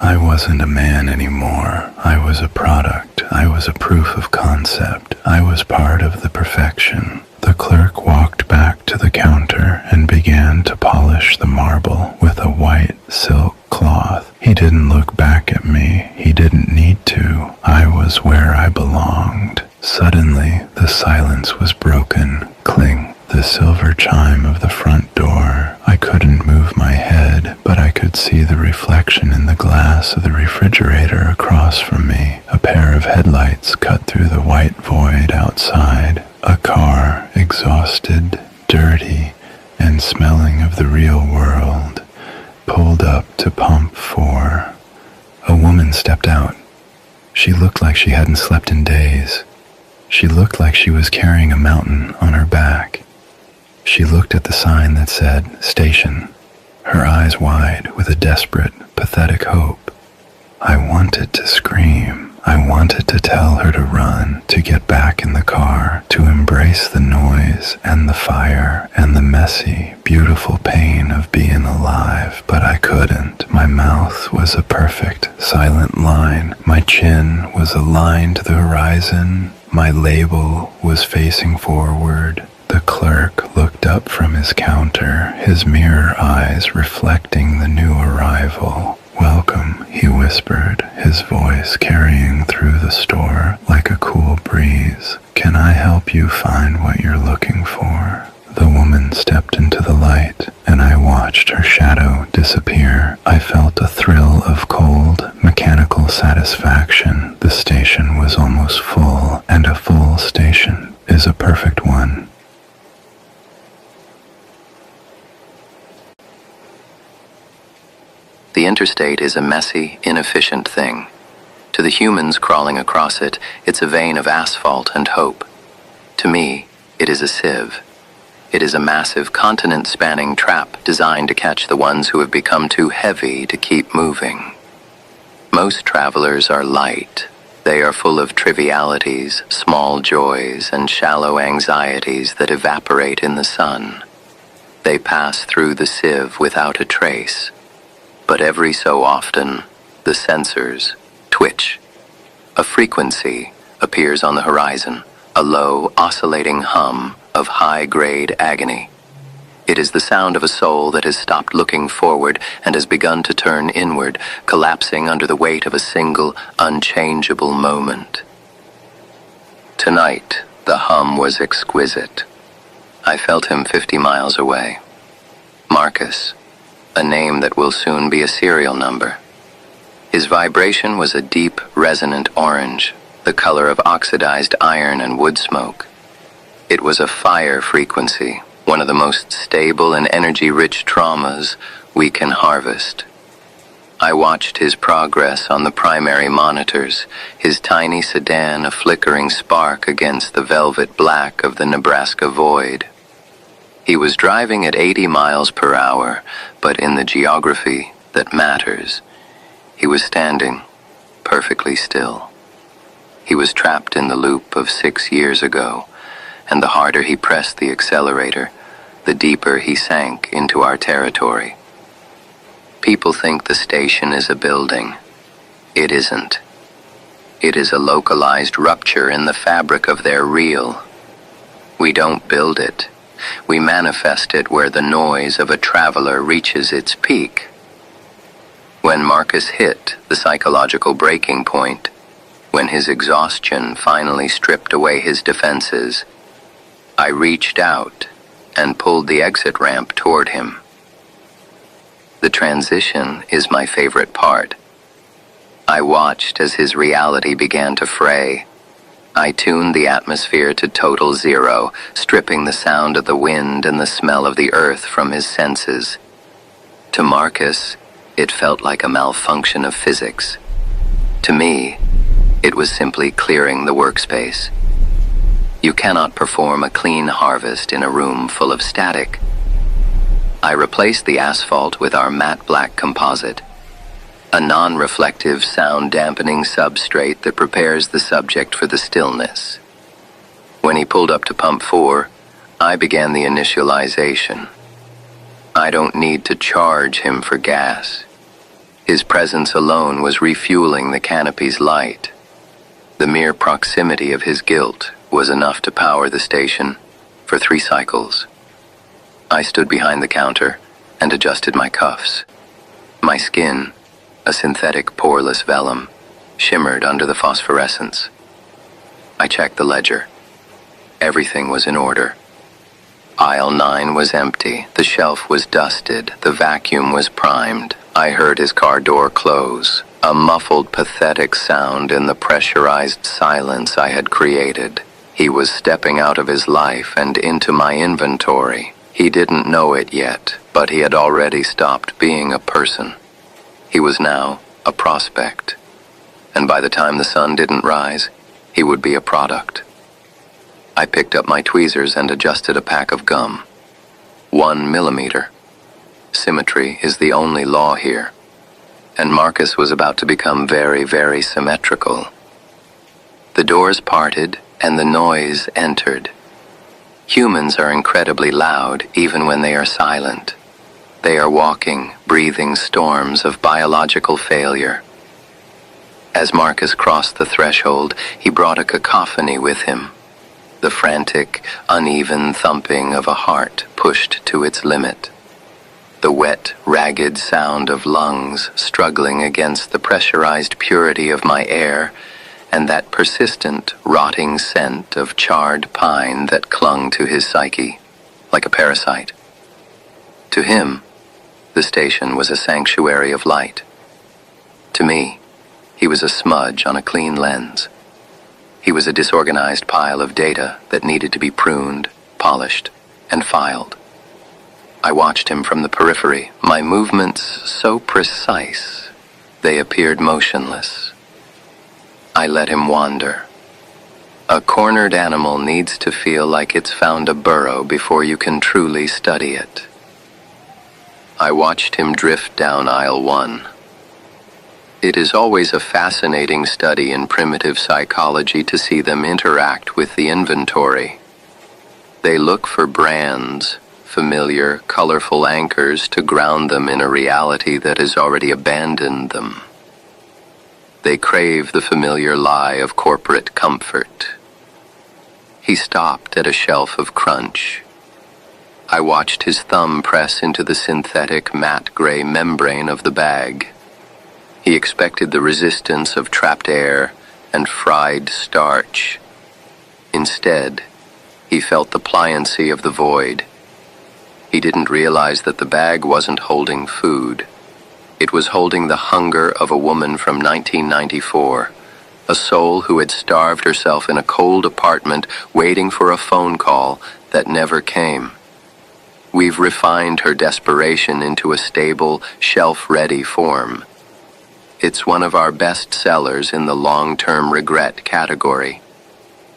I wasn't a man anymore. I was a product. I was a proof of concept. I was part of the perfection. The clerk walked back to the counter and began to polish the marble with a white silk cloth. He didn't look back at me. He didn't need to. I was where I belonged. Suddenly, the silence was broken. Cling. The silver chime of the front door. I couldn't move my head, but I could see the reflection in the glass of the refrigerator across from me. A pair of headlights cut through the white void outside. A car, exhausted, dirty, and smelling of the real world, pulled up to pump 4. A woman stepped out. She looked like she hadn't slept in days. She looked like she was carrying a mountain on her back. She looked at the sign that said, Station, her eyes wide with a desperate, pathetic hope. I wanted to scream. I wanted to tell her to run, to get back in the car, to embrace the noise and the fire and the messy, beautiful pain of being alive, but I couldn't. My mouth was a perfect, silent line. My chin was aligned to the horizon. My label was facing forward. The clerk looked up from his counter, his mirror eyes reflecting the new arrival. Welcome, he whispered, his voice carrying through the store like a cool breeze. Can I help you find what you're looking for? The woman stepped into the light, and I watched her shadow disappear. I felt a thrill of cold, mechanical satisfaction. The station was almost full, and a full station is a perfect one. The interstate is a messy, inefficient thing. To the humans crawling across it, it's a vein of asphalt and hope. To me, it is a sieve. It is a massive continent-spanning trap designed to catch the ones who have become too heavy to keep moving. Most travelers are light. They are full of trivialities, small joys, and shallow anxieties that evaporate in the sun. They pass through the sieve without a trace. But every so often, the sensors twitch. A frequency appears on the horizon, a low, oscillating hum of high-grade agony. It is the sound of a soul that has stopped looking forward and has begun to turn inward, collapsing under the weight of a single, unchangeable moment. Tonight, the hum was exquisite. I felt him 50 miles away. Marcus, a name that will soon be a serial number. His vibration was a deep, resonant orange, the color of oxidized iron and wood smoke. It was a fire frequency, one of the most stable and energy-rich traumas we can harvest. I watched his progress on the primary monitors, his tiny sedan a flickering spark against the velvet black of the Nebraska void. He was driving at 80 miles per hour, but in the geography that matters, he was standing perfectly still. He was trapped in the loop of 6 years ago, and the harder he pressed the accelerator, the deeper he sank into our territory. People think the station is a building. It isn't. It is a localized rupture in the fabric of their real. We don't build it. We manifest it where the noise of a traveler reaches its peak. When Marcus hit the psychological breaking point, when his exhaustion finally stripped away his defenses, I reached out and pulled the exit ramp toward him. The transition is my favorite part. I watched as his reality began to fray. I tuned the atmosphere to total zero, stripping the sound of the wind and the smell of the earth from his senses. To Marcus, it felt like a malfunction of physics. To me, it was simply clearing the workspace. You cannot perform a clean harvest in a room full of static. I replaced the asphalt with our matte black composite, a non-reflective sound-dampening substrate that prepares the subject for the stillness. When he pulled up to pump 4, I began the initialization. I don't need to charge him for gas. His presence alone was refueling the canopy's light. The mere proximity of his guilt was enough to power the station for 3 cycles. I stood behind the counter and adjusted my cuffs. My skin, a synthetic poreless vellum, shimmered under the phosphorescence. I checked the ledger. Everything was in order. Aisle 9 was empty, the shelf was dusted, the vacuum was primed. I heard his car door close, a muffled, pathetic sound in the pressurized silence I had created. He was stepping out of his life and into my inventory. He didn't know it yet, but he had already stopped being a person. He was now a prospect. And by the time the sun didn't rise, he would be a product. I picked up my tweezers and adjusted a pack of gum. 1 millimeter. Symmetry is the only law here. And Marcus was about to become very, very symmetrical. The doors parted and the noise entered. Humans are incredibly loud even when they are silent. They are walking, breathing storms of biological failure. As Marcus crossed the threshold, he brought a cacophony with him. The frantic, uneven thumping of a heart pushed to its limit. The wet, ragged sound of lungs struggling against the pressurized purity of my air, and that persistent, rotting scent of charred pine that clung to his psyche, like a parasite. To him, the station was a sanctuary of light. To me, he was a smudge on a clean lens. He was a disorganized pile of data that needed to be pruned, polished, and filed. I watched him from the periphery, my movements so precise, they appeared motionless. I let him wander. A cornered animal needs to feel like it's found a burrow before you can truly study it. I watched him drift down aisle 1. It is always a fascinating study in primitive psychology to see them interact with the inventory. They look for brands, familiar, colorful anchors to ground them in a reality that has already abandoned them. They crave the familiar lie of corporate comfort. He stopped at a shelf of crunch. I watched his thumb press into the synthetic matte gray membrane of the bag. He expected the resistance of trapped air and fried starch. Instead, he felt the pliancy of the void. He didn't realize that the bag wasn't holding food. It was holding the hunger of a woman from 1994, a soul who had starved herself in a cold apartment waiting for a phone call that never came. We've refined her desperation into a stable, shelf-ready form. It's one of our best sellers in the long-term regret category.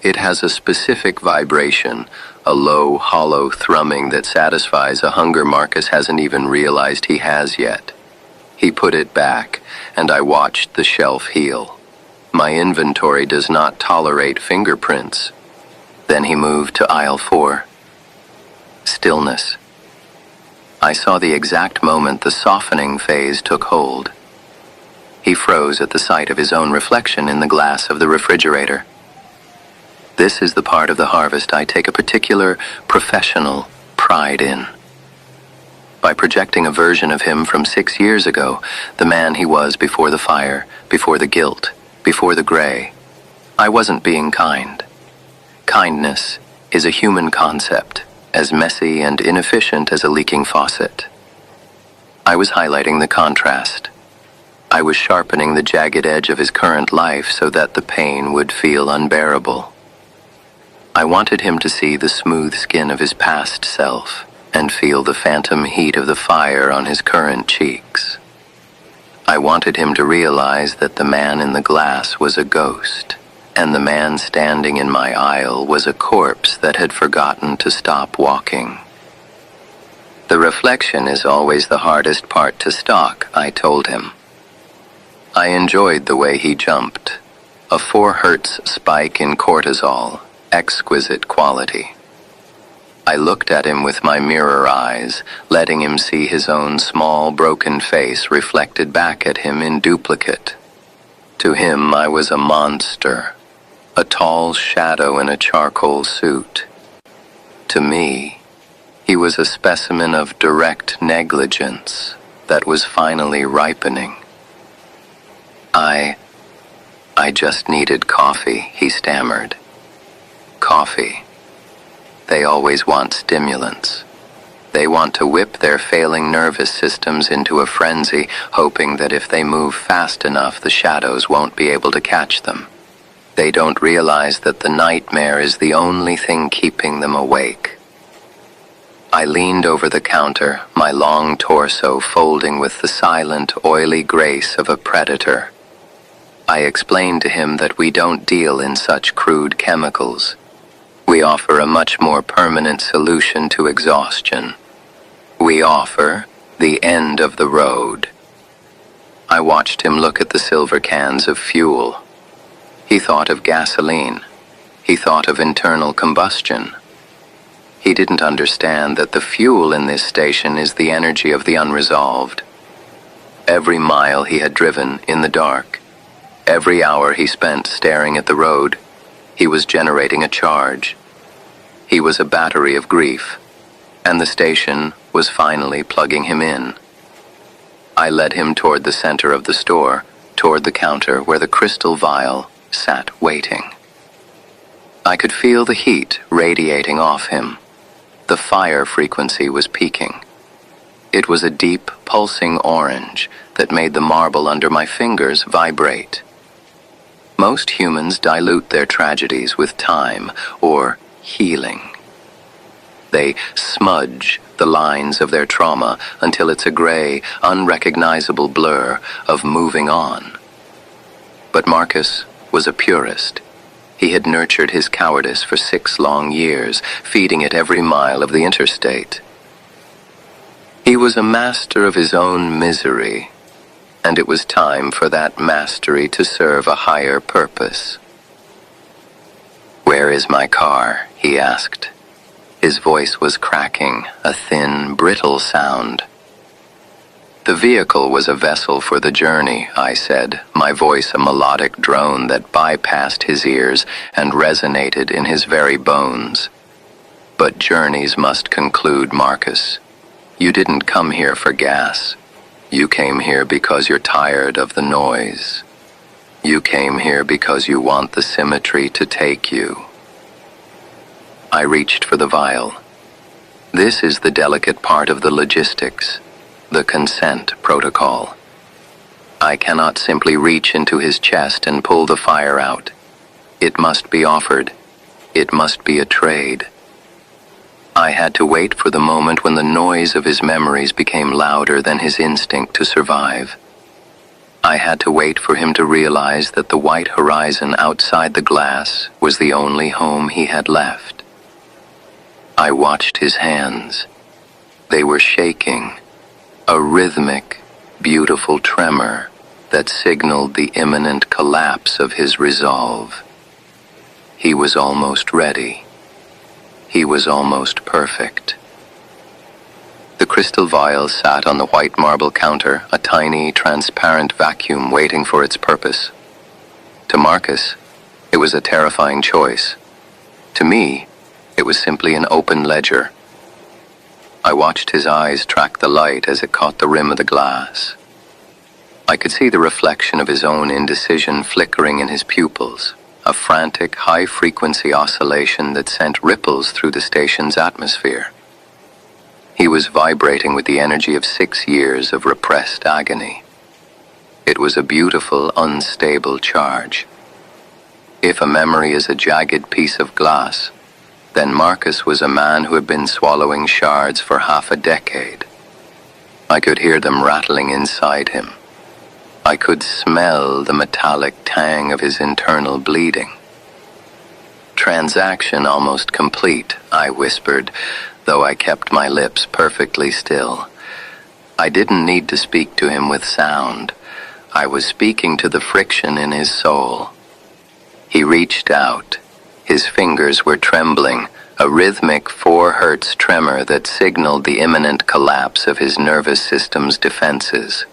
It has a specific vibration, a low, hollow thrumming that satisfies a hunger Marcus hasn't even realized he has yet. He put it back, and I watched the shelf heal. My inventory does not tolerate fingerprints. Then he moved to aisle 4. Stillness. I saw the exact moment the softening phase took hold. He froze at the sight of his own reflection in the glass of the refrigerator. This is the part of the harvest I take a particular professional pride in. By projecting a version of him from 6 years ago, the man he was before the fire, before the guilt, before the gray, I wasn't being kind. Kindness is a human concept, as messy and inefficient as a leaking faucet. I was highlighting the contrast. I was sharpening the jagged edge of his current life so that the pain would feel unbearable. I wanted him to see the smooth skin of his past self and feel the phantom heat of the fire on his current cheeks. I wanted him to realize that the man in the glass was a ghost, and the man standing in my aisle was a corpse that had forgotten to stop walking. The reflection is always the hardest part to stalk, I told him. I enjoyed the way he jumped. A 4 Hertz spike in cortisol, exquisite quality. I looked at him with my mirror eyes, letting him see his own small, broken face reflected back at him in duplicate. To him, I was a monster, a tall shadow in a charcoal suit. To me, he was a specimen of direct negligence that was finally ripening. I just needed coffee, he stammered. Coffee. They always want stimulants. They want to whip their failing nervous systems into a frenzy, hoping that if they move fast enough, the shadows won't be able to catch them. They don't realize that the nightmare is the only thing keeping them awake. I leaned over the counter, my long torso folding with the silent, oily grace of a predator. I explained to him that we don't deal in such crude chemicals. We offer a much more permanent solution to exhaustion. We offer the end of the road. I watched him look at the silver cans of fuel. He thought of gasoline. He thought of internal combustion. He didn't understand that the fuel in this station is the energy of the unresolved. Every mile he had driven in the dark, every hour he spent staring at the road, he was generating a charge. He was a battery of grief, and the station was finally plugging him in. I led him toward the center of the store, toward the counter where the crystal vial sat waiting. I could feel the heat radiating off him. The fire frequency was peaking. It was a deep, pulsing orange that made the marble under my fingers vibrate. Most humans dilute their tragedies with time or healing. They smudge the lines of their trauma until it's a gray, unrecognizable blur of moving on. But Marcus was a purist. He had nurtured his cowardice for 6 long years, feeding it every mile of the interstate. He was a master of his own misery, and it was time for that mastery to serve a higher purpose. "Where is my car?" he asked. His voice was cracking, a thin, brittle sound. "The vehicle was a vessel for the journey," I said, my voice a melodic drone that bypassed his ears and resonated in his very bones. "But journeys must conclude, Marcus. You didn't come here for gas. You came here because you're tired of the noise. You came here because you want the symmetry to take you." I reached for the vial. This is the delicate part of the logistics, the consent protocol. I cannot simply reach into his chest and pull the fire out. It must be offered. It must be a trade. I had to wait for the moment when the noise of his memories became louder than his instinct to survive. I had to wait for him to realize that the white horizon outside the glass was the only home he had left. I watched his hands. They were shaking, a rhythmic, beautiful tremor that signaled the imminent collapse of his resolve. He was almost ready. He was almost perfect. The crystal vial sat on the white marble counter, a tiny, transparent vacuum waiting for its purpose. To Marcus, it was a terrifying choice. To me, it was simply an open ledger. I watched his eyes track the light as it caught the rim of the glass. I could see the reflection of his own indecision flickering in his pupils, a frantic, high-frequency oscillation that sent ripples through the station's atmosphere. He was vibrating with the energy of 6 years of repressed agony. It was a beautiful, unstable charge. If a memory is a jagged piece of glass, then Marcus was a man who had been swallowing shards for half a decade. I could hear them rattling inside him. I could smell the metallic tang of his internal bleeding. "Transaction almost complete," I whispered, though I kept my lips perfectly still. I didn't need to speak to him with sound. I was speaking to the friction in his soul. He reached out. His fingers were trembling, a rhythmic 4 hertz tremor that signaled the imminent collapse of his nervous system's defenses.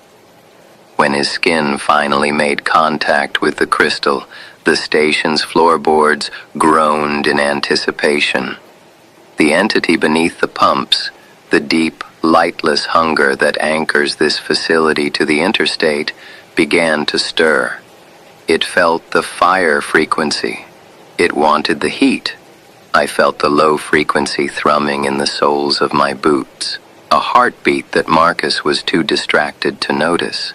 When his skin finally made contact with the crystal, the station's floorboards groaned in anticipation. The entity beneath the pumps, the deep, lightless hunger that anchors this facility to the interstate, began to stir. It felt the fire frequency. It wanted the heat. I felt the low frequency thrumming in the soles of my boots, a heartbeat that Marcus was too distracted to notice.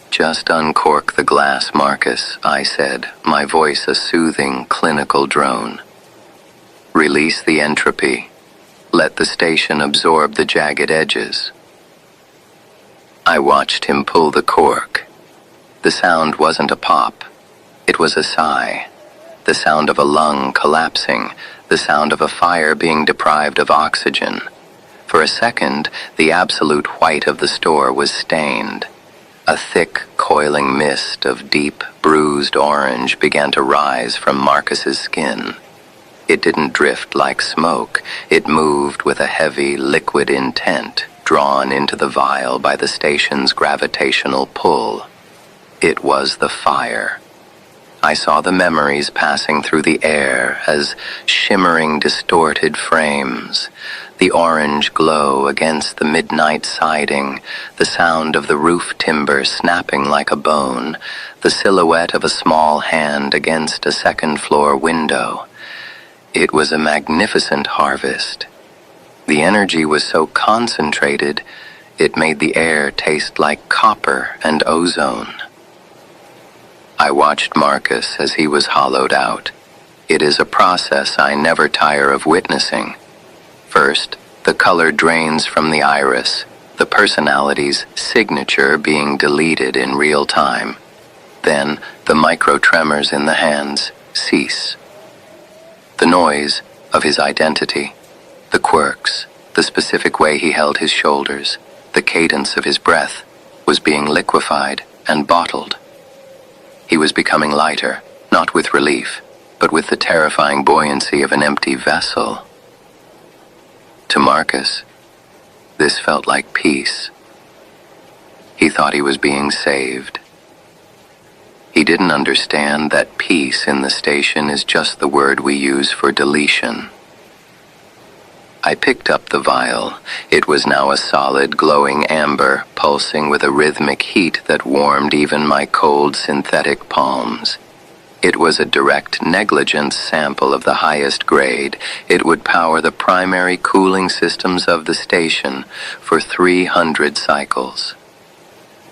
"Just uncork the glass, Marcus," I said, my voice a soothing, clinical drone. "Release the entropy. Let the station absorb the jagged edges." I watched him pull the cork. The sound wasn't a pop. It was a sigh. The sound of a lung collapsing. The sound of a fire being deprived of oxygen. For a second, the absolute white of the store was stained. A thick, coiling mist of deep, bruised orange began to rise from Marcus's skin. It didn't drift like smoke. It moved with a heavy, liquid intent, drawn into the vial by the station's gravitational pull. It was the fire. I saw the memories passing through the air as shimmering, distorted frames. The orange glow against the midnight siding, the sound of the roof timber snapping like a bone, the silhouette of a small hand against a second-floor window. It was a magnificent harvest. The energy was so concentrated, it made the air taste like copper and ozone. I watched Marcus as he was hollowed out. It is a process I never tire of witnessing. First, the color drains from the iris, the personality's signature being deleted in real time. Then, the micro-tremors in the hands, cease. The noise of his identity, the quirks, the specific way he held his shoulders, the cadence of his breath, was being liquefied and bottled. He was becoming lighter, not with relief, but with the terrifying buoyancy of an empty vessel. To Marcus, this felt like peace. He thought he was being saved. He didn't understand that peace in the station is just the word we use for deletion. I picked up the vial. It was now a solid, glowing amber, pulsing with a rhythmic heat that warmed even my cold synthetic palms. It was a direct negligence sample of the highest grade. It would power the primary cooling systems of the station for 300 cycles.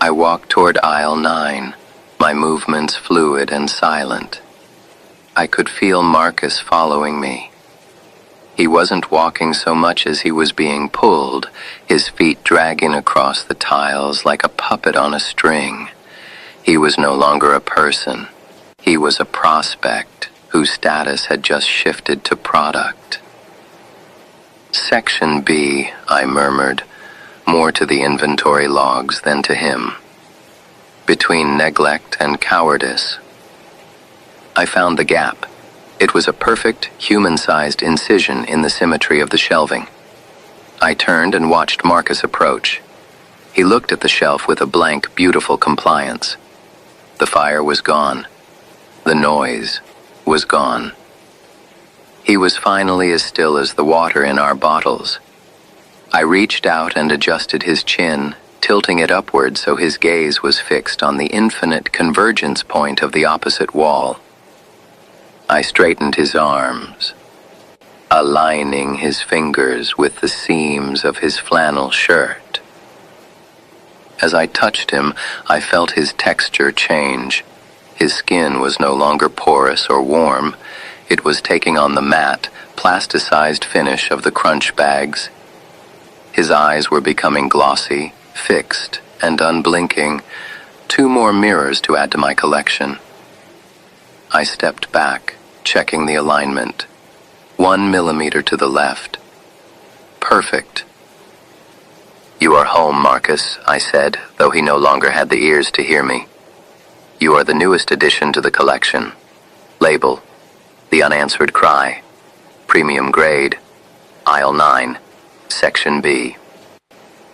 I walked toward aisle 9, my movements fluid and silent. I could feel Marcus following me. He wasn't walking so much as he was being pulled, his feet dragging across the tiles like a puppet on a string. He was no longer a person. He was a prospect whose status had just shifted to product. Section B, I murmured, more to the inventory logs than to him. Between neglect and cowardice. I found the gap. It was a perfect, human-sized incision in the symmetry of the shelving. I turned and watched Marcus approach. He looked at the shelf with a blank, beautiful compliance. The fire was gone. The noise was gone. He was finally as still as the water in our bottles. I reached out and adjusted his chin, tilting it upward so his gaze was fixed on the infinite convergence point of the opposite wall. I straightened his arms, aligning his fingers with the seams of his flannel shirt. As I touched him, I felt his texture change. His skin was no longer porous or warm. It was taking on the matte, plasticized finish of the crunch bags. His eyes were becoming glossy, fixed, and unblinking. 2 more mirrors to add to my collection. I stepped back, checking the alignment. 1 millimeter to the left. Perfect. "You are home, Marcus," I said, though he no longer had the ears to hear me. "You are the newest addition to the collection. Label, The Unanswered Cry. Premium grade. Aisle 9, Section B."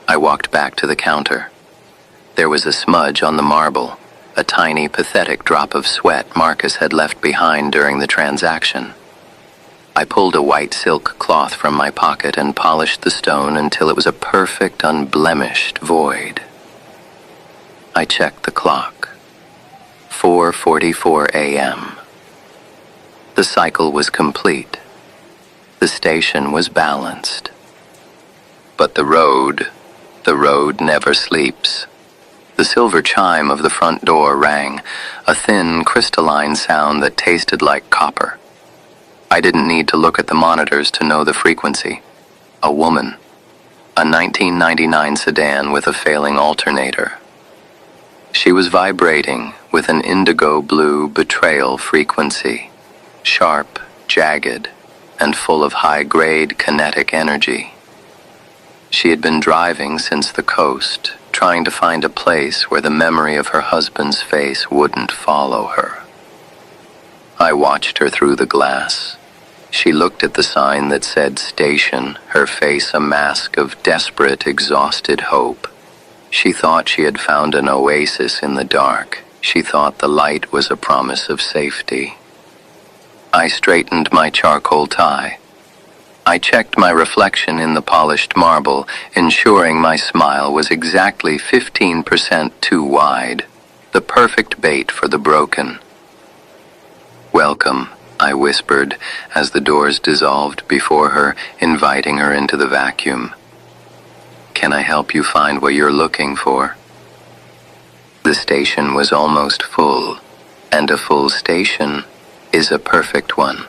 I walked back to the counter. There was a smudge on the marble, a tiny, pathetic drop of sweat Marcus had left behind during the transaction. I pulled a white silk cloth from my pocket and polished the stone until it was a perfect, unblemished void. I checked the clock. 4:44 a.m. The cycle was complete. The station was balanced. But the road never sleeps. The silver chime of the front door rang, a thin, crystalline sound that tasted like copper. I didn't need to look at the monitors to know the frequency. A woman. A 1999 sedan with a failing alternator. She was vibrating with an indigo blue betrayal frequency, sharp, jagged, and full of high-grade kinetic energy. She had been driving since the coast, trying to find a place where the memory of her husband's face wouldn't follow her. I watched her through the glass. She looked at the sign that said station, her face a mask of desperate, exhausted hope. She thought she had found an oasis in the dark. She thought the light was a promise of safety. I straightened my charcoal tie. I checked my reflection in the polished marble, ensuring my smile was exactly 15% too wide, the perfect bait for the broken. "Welcome," I whispered as the doors dissolved before her, inviting her into the vacuum. "Can I help you find what you're looking for?" The station was almost full, and a full station is a perfect one.